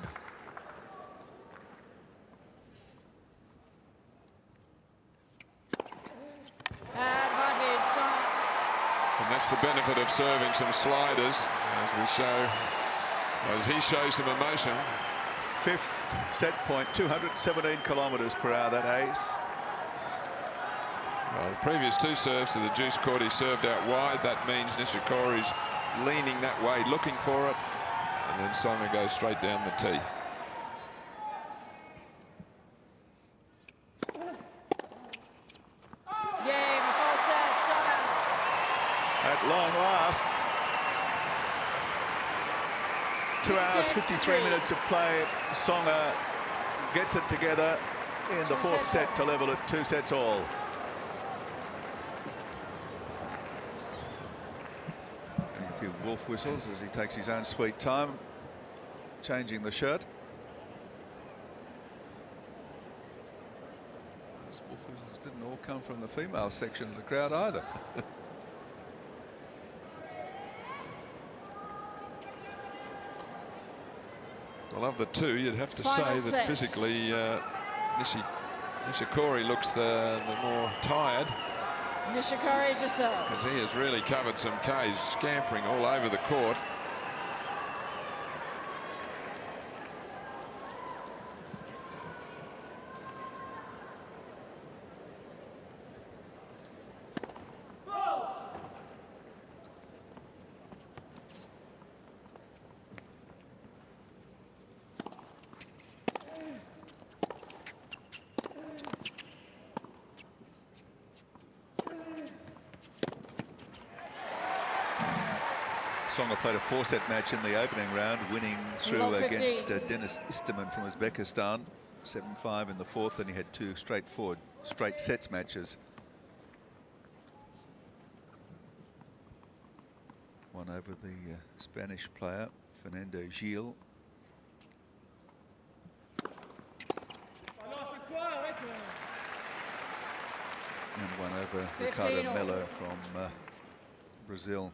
And that's the benefit of serving some sliders, as he shows some emotion. 5th set point, 217 kilometres per hour, that ace. Well, the previous 2 serves to the juice court, he served out wide. That means Nishikori's leaning that way, looking for it. And then Tsonga goes straight down the tee. At long last, 2 hours, 53 minutes of play. Tsonga gets it together in the 4th set to level at 2 sets all. And a few wolf whistles as he takes his own sweet time, changing the shirt. Those wolf whistles didn't all come from the female section of the crowd either. Well, of the 2, you'd have to say that physically Nishikori looks the more tired. Nishikori to serve. Because he has really covered some Ks, scampering all over the court. Tsonga played a 4-set match in the opening round, winning through against Dennis Isterman from Uzbekistan, 7-5 in the 4th, and he had 2 straight sets matches. One over the Spanish player, Fernando Gil. And one over Ricardo Melo from Brazil.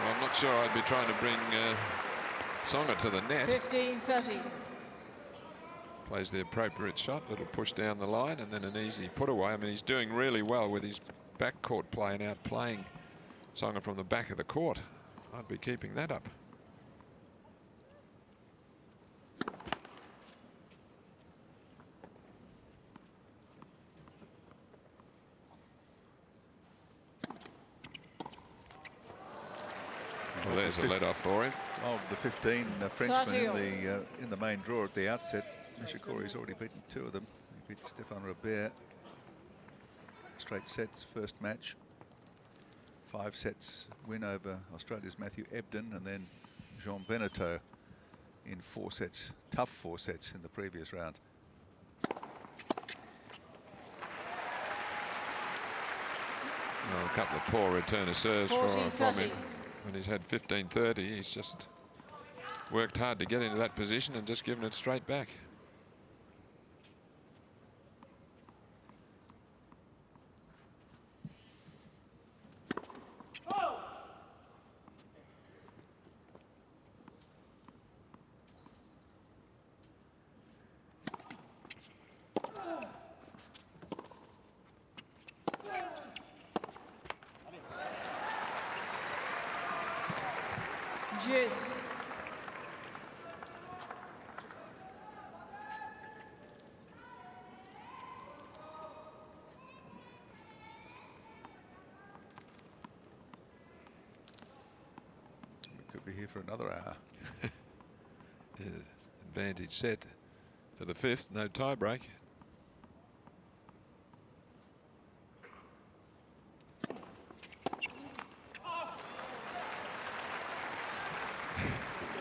I'm not sure I'd be trying to bring Tsonga to the net. 15-30. Plays the appropriate shot, little push down the line, and then an easy put away. I mean, he's doing really well with his backcourt play and outplaying Tsonga from the back of the court. I'd be keeping that up. Well, there's a let-off for him. Of the 15 Frenchmen in the main draw at the outset, Nishikori's already beaten 2 of them. He beat Stéphane Robert. Straight sets, first match. 5 sets win over Australia's Matthew Ebden, and then Jean Benneteau in 4 sets, tough 4 sets in the previous round. Well, a couple of poor return of serves from 40-30. him. When he's had 15-30, he's just worked hard to get into that position and just given it straight back. Juice. We could be here for another hour. Advantage set for the 5th, no tie break.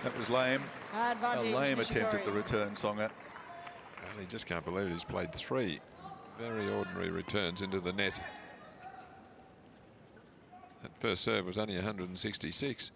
That was lame. Advantage A lame attempt at Nishikori. the return, Tsonga. Well, he just can't believe he's played 3 very ordinary returns into the net. That first serve was only 166.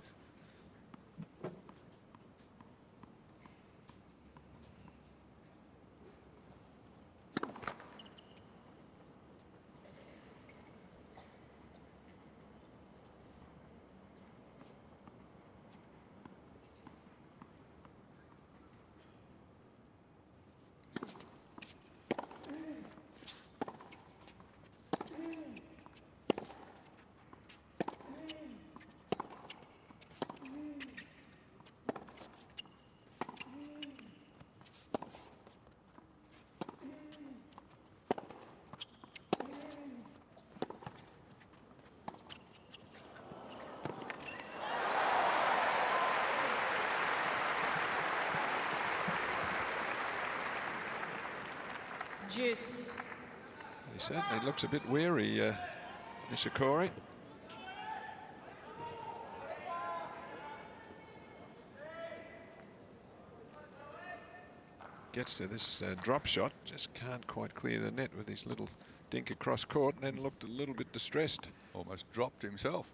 Juice. He certainly looks a bit weary, Nishikori. Gets to this drop shot, just can't quite clear the net with his little dink across court, and then looked a little bit distressed. Almost dropped himself.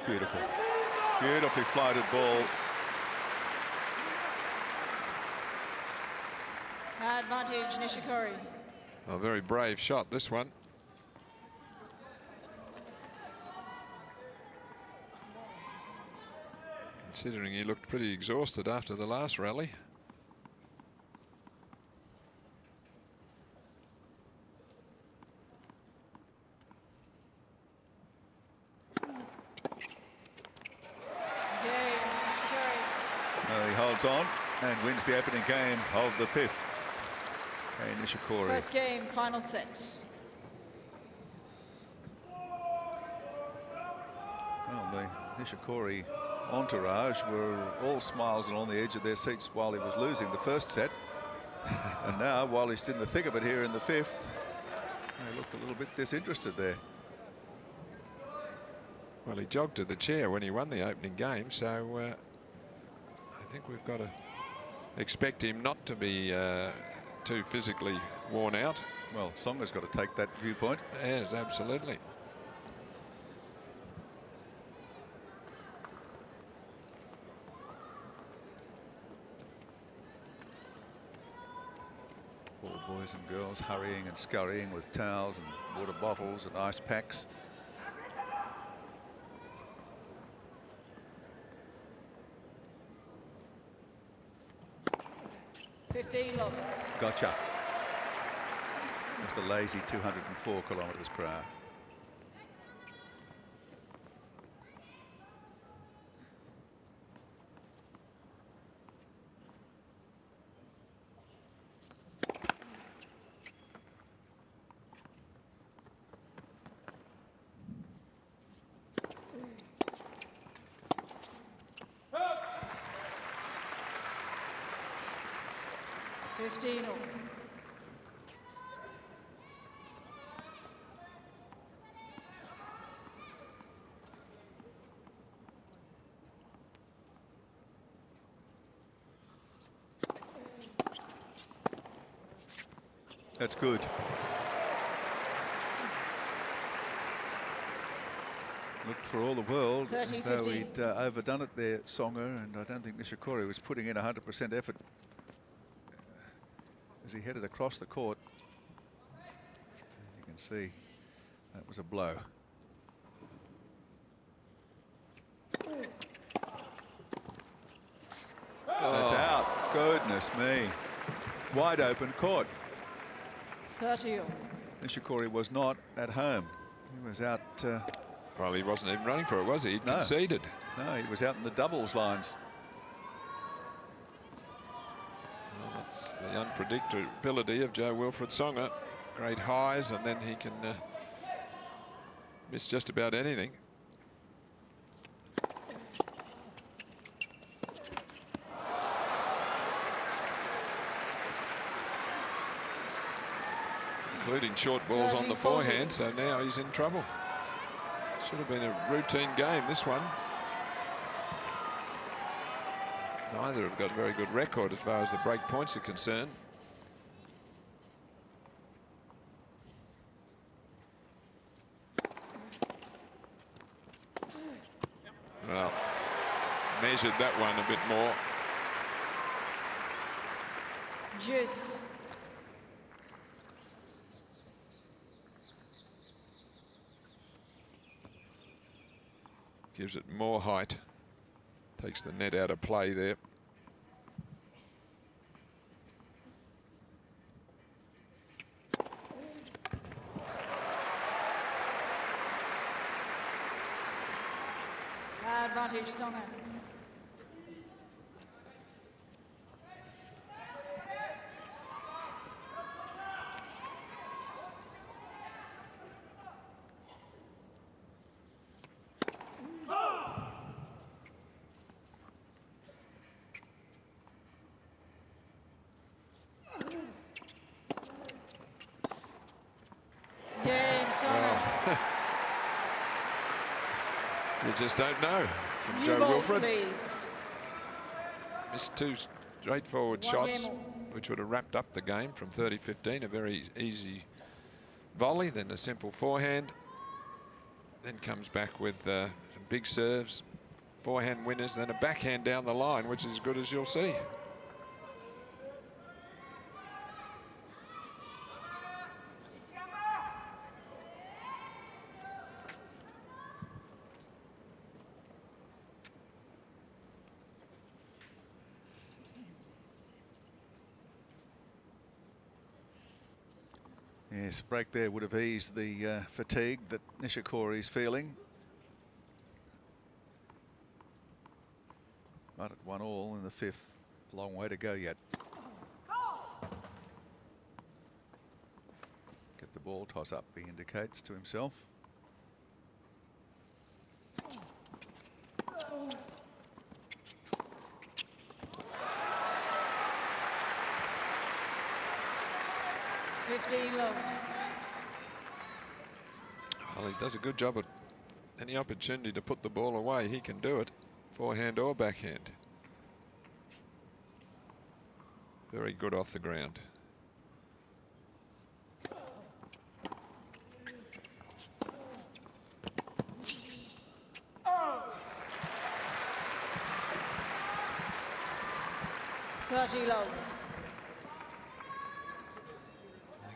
Beautiful. Beautifully flighted ball. Advantage Nishikori. A very brave shot, this one. Considering he looked pretty exhausted after the last rally. He holds on and wins the opening game of the 5th. Kei Nishikori. First game, final set. Well, the Nishikori entourage were all smiles and on the edge of their seats while he was losing the first set. And now, while he's in the thick of it here in the 5th, they looked a little bit disinterested there. Well, he jogged to the chair when he won the opening game, so I think we've got to expect him not to be too physically worn out. Well, Tsonga's got to take that viewpoint. Yes, absolutely. All boys and girls hurrying and scurrying with towels and water bottles and ice packs. 15 love. Gotcha. Just a lazy 204 kilometres per hour. That's good. Looked for all the world 30, as though 15. he'd overdone it there, Tsonga, and I don't think Nishikori was putting in 100% effort as he headed across the court. You can see that was a blow. That's out. Goodness me. Wide open court. 30 all. Nishikori was not at home. He was out. Well, he wasn't even running for it, was he? He conceded. No, he was out in the doubles lines. Well, that's the unpredictability of Jo-Wilfried Tsonga. Great highs, and then he can miss just about anything. Including short balls on the 30, 40. forehand, so now he's in trouble. Should have been a routine game, this one. Neither have got a very good record as far as the break points are concerned. Well, measured that one a bit more. Juice. Gives it more height. Takes the net out of play there. Advantage, Tsonga. Game, Tsonga. You just don't know from New balls, Jo-Wilfried. please. Missed two straightforward One shots, game. which would have wrapped up the game from 30-15. A very easy volley, then a simple forehand. Then comes back with some big serves, forehand winners, then a backhand down the line, which is as good as you'll see. Yes, break there would have eased the fatigue that Nishikori's feeling. But at 1-1 in the fifth, long way to go yet. Get the ball toss up, he indicates to himself. Well, he does a good job at any opportunity to put the ball away. He can do it, forehand or backhand. Very good off the ground. Love.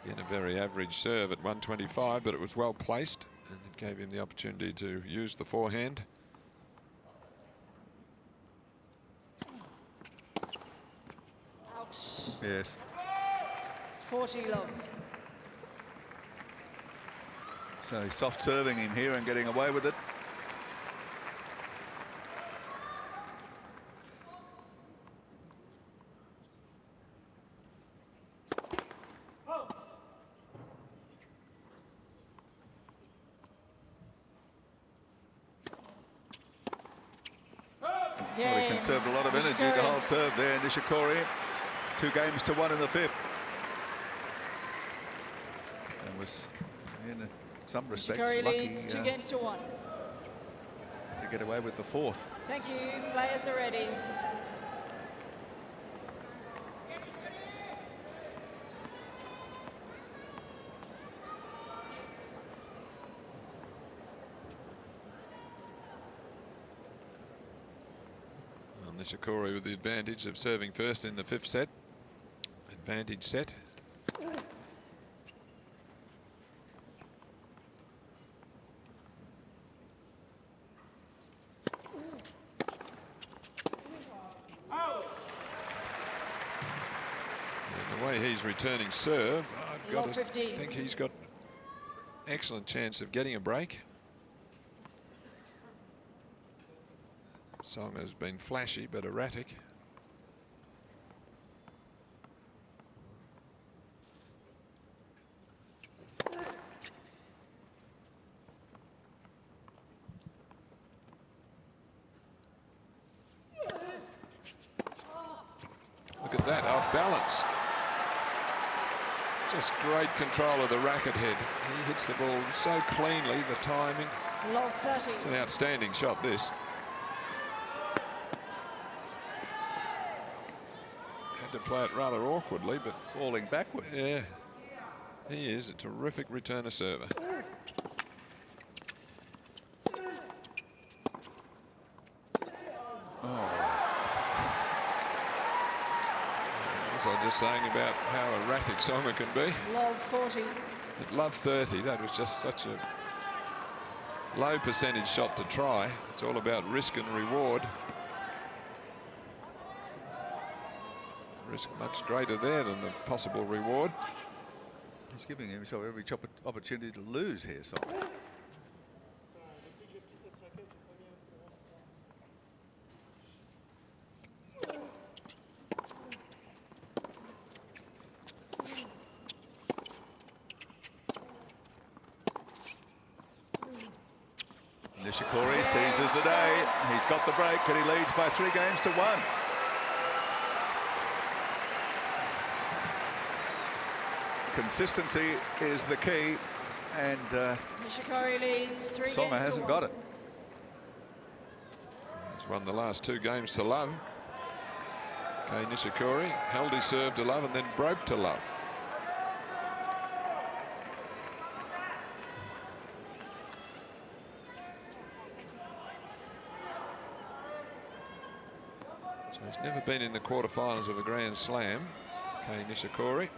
Again, a very average serve at 125, but it was well placed and it gave him the opportunity to use the forehand. Ouch. Yes. 40 love. So he's soft serving him here and getting away with it. Well, he conserved a lot of energy to hold serve there, Nishikori. 2 games to 1 in the 5th. And was, in some respects, Nishikori lucky leads 2 games to 1. to get away with the 4th. Thank you. Players are ready. Nishikori with the advantage of serving first in the 5th set. Advantage set. And the way he's returning serve, I've got to think he's got excellent chance of getting a break. Tsonga's been flashy but erratic. Look at that, off balance. Just great control of the racket head. He hits the ball so cleanly, the timing. Love 30. It's an outstanding shot, this. To play it rather awkwardly, but falling backwards. Yeah, he is a terrific returner server. As I was just saying about how erratic Tsonga can be. Love 40. At love 30, that was just such a low percentage shot to try. It's all about risk and reward. Risk much greater there than the possible reward. He's giving himself every opportunity to lose here, so. Nishikori seizes the day. He's got the break and he leads by 3 games to 1. Consistency is the key, and Nishikori leads 3 games to 1. Tsonga hasn't got it. He's won the last 2 games to love. Kei Nishikori held his serve to love and then broke to love. So he's never been in the quarterfinals of a Grand Slam, Kei Nishikori.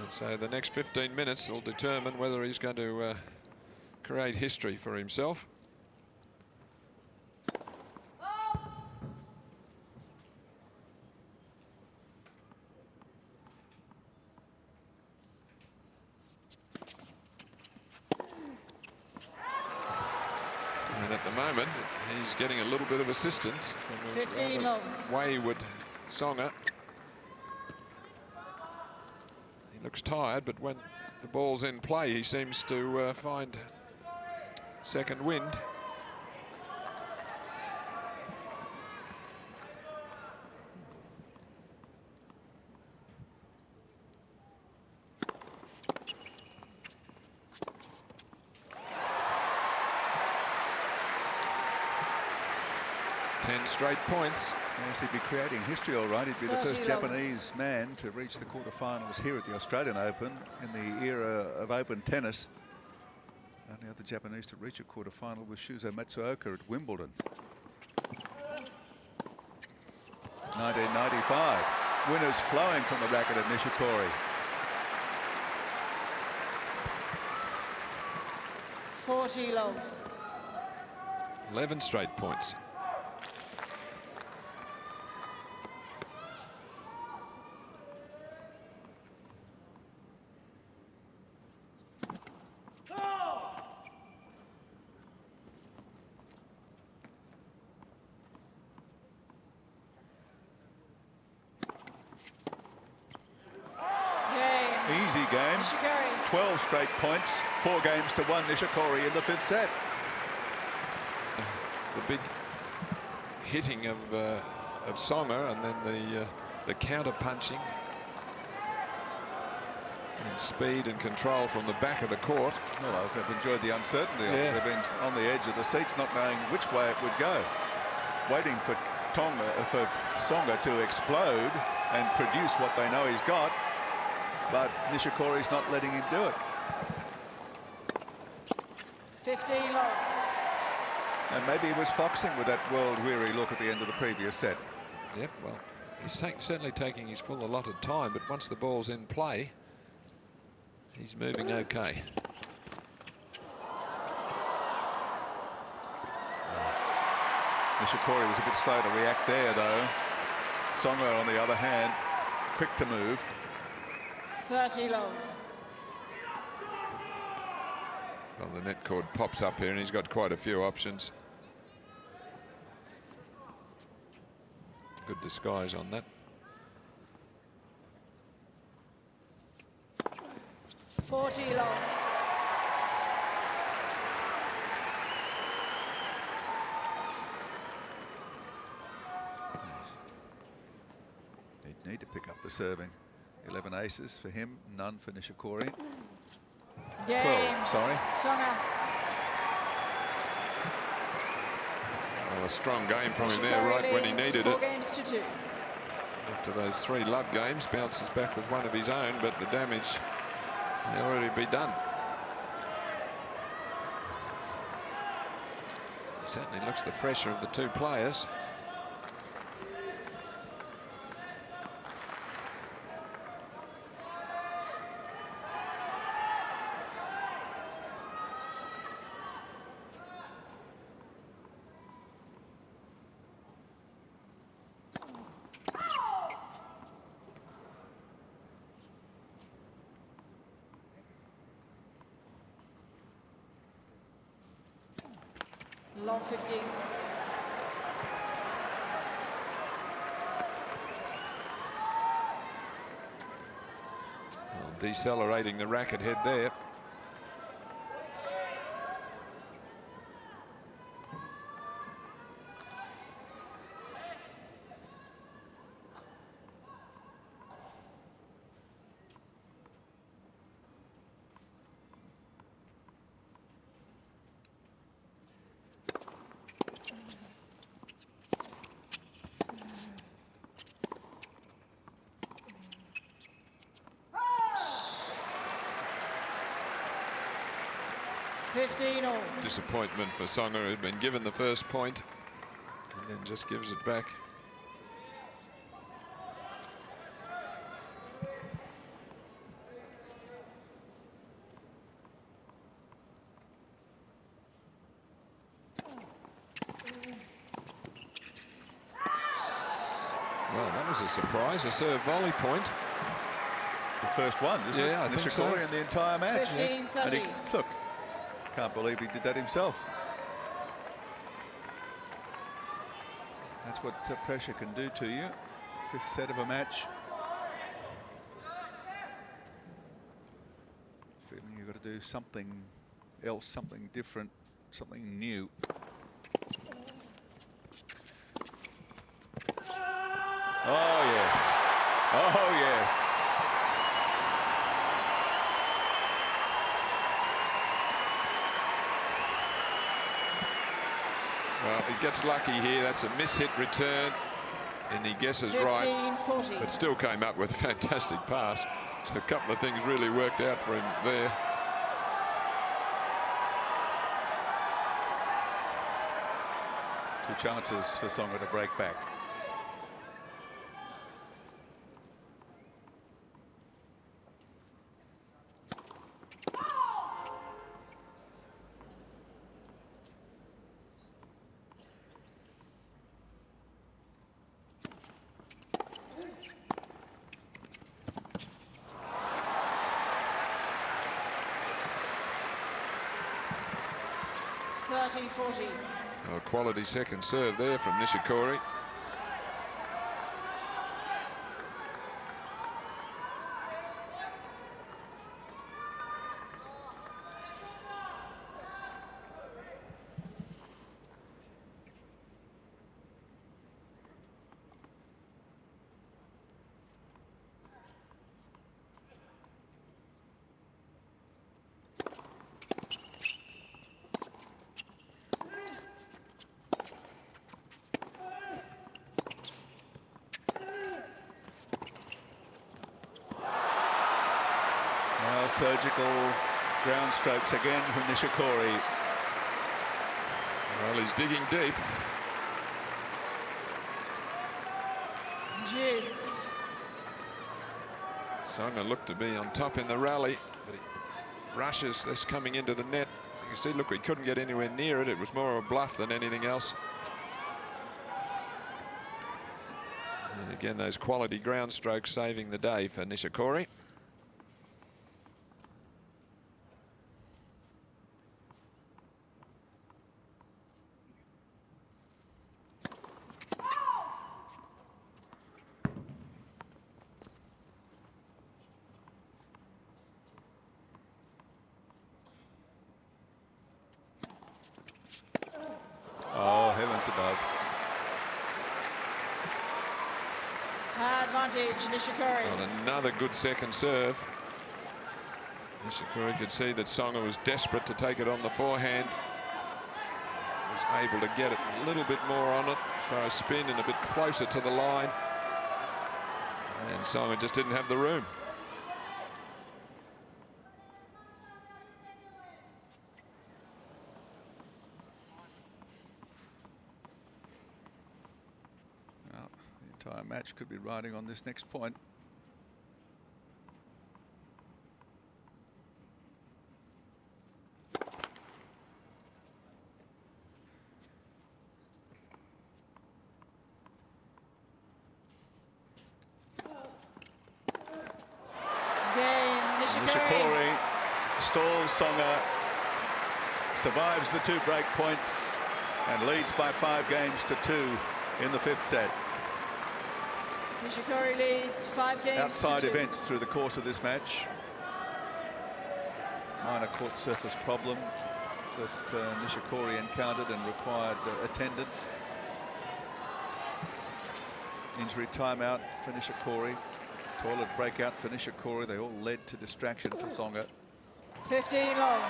And so the next 15 minutes will determine whether he's going to create history for himself. And at the moment, he's getting a little bit of assistance from a 15 rather wayward Tsonga. He looks tired, but when the ball's in play, he seems to find second wind. Straight points. Yes, he'd be creating history all right. He'd be the 30 first love. Japanese man to reach the quarterfinals here at the Australian Open in the era of open tennis. Only other Japanese to reach a quarterfinal was Shuzo Matsuoka at Wimbledon. 1995. Winners flowing from the racket of Nishikori. 40 love. 11 straight points. easy game. Nishikori. 12 straight points, 4 games to 1 Nishikori in the 5th set. The big hitting of Tsonga, and then the counter punching and speed and control from the back of the court. Well, I've enjoyed the uncertainty. Yeah. They've been on the edge of the seats, not knowing which way it would go, waiting for Tsonga to explode and produce what they know he's got, but Nishikori's not letting him do it. 15 love. And maybe he was foxing with that world-weary look at the end of the previous set. Yep, well, he's certainly taking his full allotted time, but once the ball's in play, he's moving okay. Nishikori was a bit slow to react there, though. Tsonga, on the other hand, quick to move. 30 love. Well, the net cord pops up here, and he's got quite a few options. Good disguise on that. 40 love. He'd need to pick up the serving. 11 aces for him, none for Nishikori. Game. 12, sorry. Tsonga. Well, a strong game from him there, right when he needed 4 it. games to 2. After those 3 love games, bounces back with one of his own, but the damage may already be done. He certainly looks the fresher of the 2 players. Long 15. Well, decelerating the racket head there. Disappointment for Tsonga, who had been given the first point and then just gives it back. Well, that was a surprise, a serve volley point. The first one, isn't it? Yeah, I think so. Nishikori in the entire match. 15, And 30. look, can't believe he did that himself. That's what pressure can do to you. 5th set of a match. Feeling you've got to do something else, something different, something new. Oh, yes. Oh, yes. Well, he gets lucky here. That's a mishit return, and he guesses right, 40. but still came up with a fantastic pass. So a couple of things really worked out for him there. Two chances for Tsonga to break back. A quality second serve there from Nishikori. surgical ground strokes again from Nishikori. Well, he's digging deep. Juice. Tsonga looked to be on top in the rally, but he rushes this coming into the net. You can see, look, he couldn't get anywhere near it. It was more of a bluff than anything else. And again, those quality ground strokes saving the day for Nishikori. Oh, heavens above. Advantage, Nishikori. Well, another good second serve. Nishikori could see that Tsonga was desperate to take it on the forehand. Was able to get it a little bit more on it, throw a spin and a bit closer to the line. And Tsonga just didn't have the room. Well, the entire match could be riding on this next point. Nishikori stalls Tsonga, survives the 2 break points and leads by 5 games to 2 in the 5th set. Nishikori leads 5 games Outside to 2. events through the course of this match. Minor court surface problem that Nishikori encountered and required attendance. Injury timeout for Nishikori. Toilet breakout for Nishikori. They all led to distraction for Tsonga. 15 love.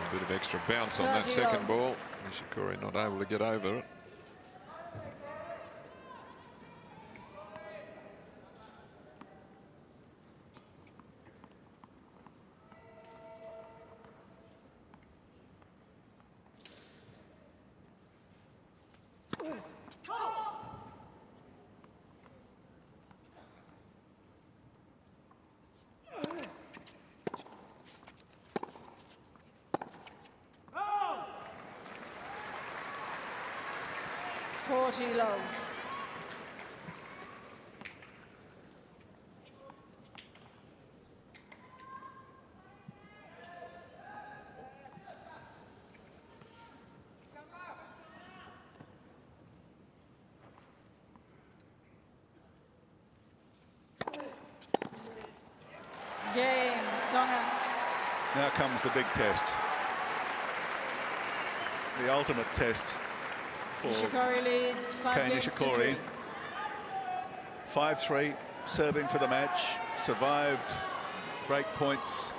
A bit of extra bounce on that second ball. Nishikori not able to get over it. Love. Game, Tsonga. Now comes the big test. The ultimate test for Nishikori leads 5 Kei games Nishikori. to 3. 5-3, serving for the match, survived break points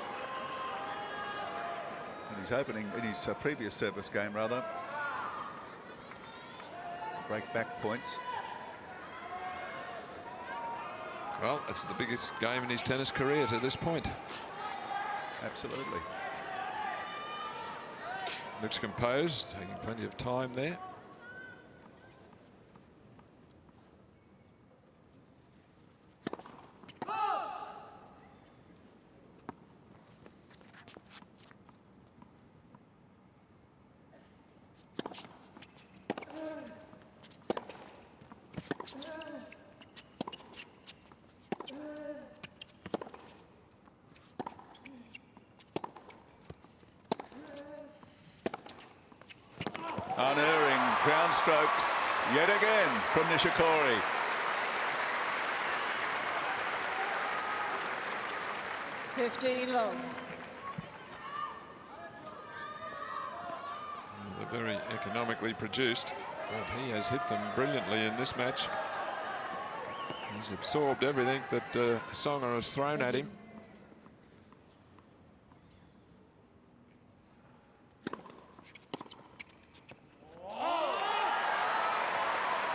in his opening, in his previous service game rather. Break back points. Well, it's the biggest game in his tennis career to this point. Absolutely. Looks composed, taking plenty of time there. Unerring ground strokes yet again from Nishikori. The very economically produced, but he has hit them brilliantly in this match. He's absorbed everything that Tsonga has thrown at him.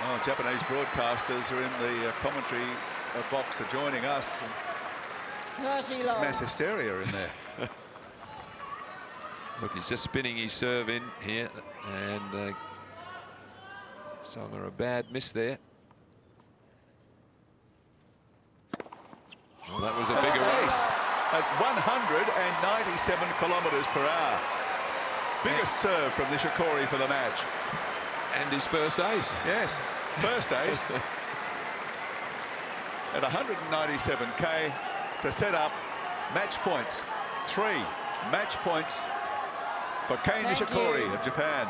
Oh, Japanese broadcasters are in the commentary box are joining us. 30 It's long. mass hysteria in there. Look, he's just spinning his serve in here, and Tsonga a bad miss there. Well, that was a bigger Ace at 197 kilometres per hour. Biggest serve from Nishikori for the match. And his first ace. Yes, first ace. At 197k to set up match points. 3 match points for Kei Nishikori of Japan.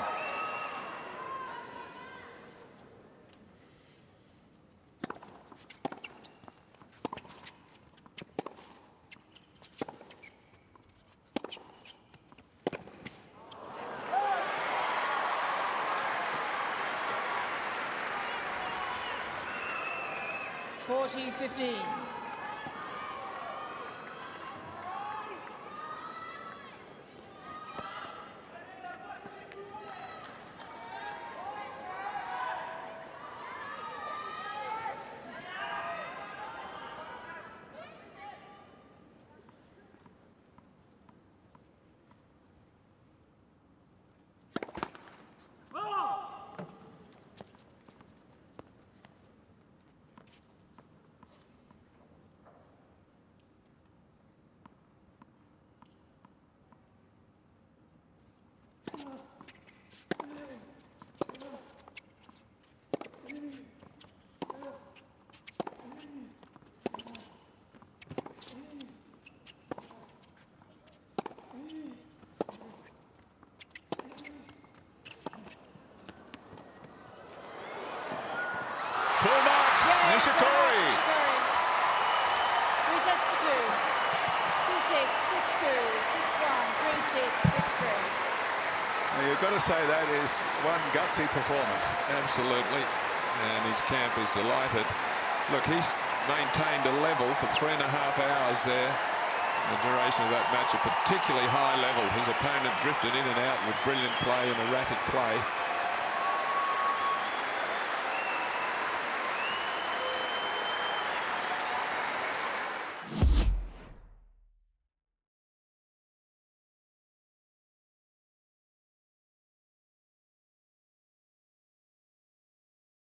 $40-15. Full marks, Nishikori. 3 sets to 2. 3-6, 6-2, 6-1, 3-6, 6-3. Well, you've got to say that is one gutsy performance. Absolutely, and his camp is delighted. Look, he's maintained a level for 3.5 hours there. The duration of that match, a particularly high level. His opponent drifted in and out with brilliant play and erratic play.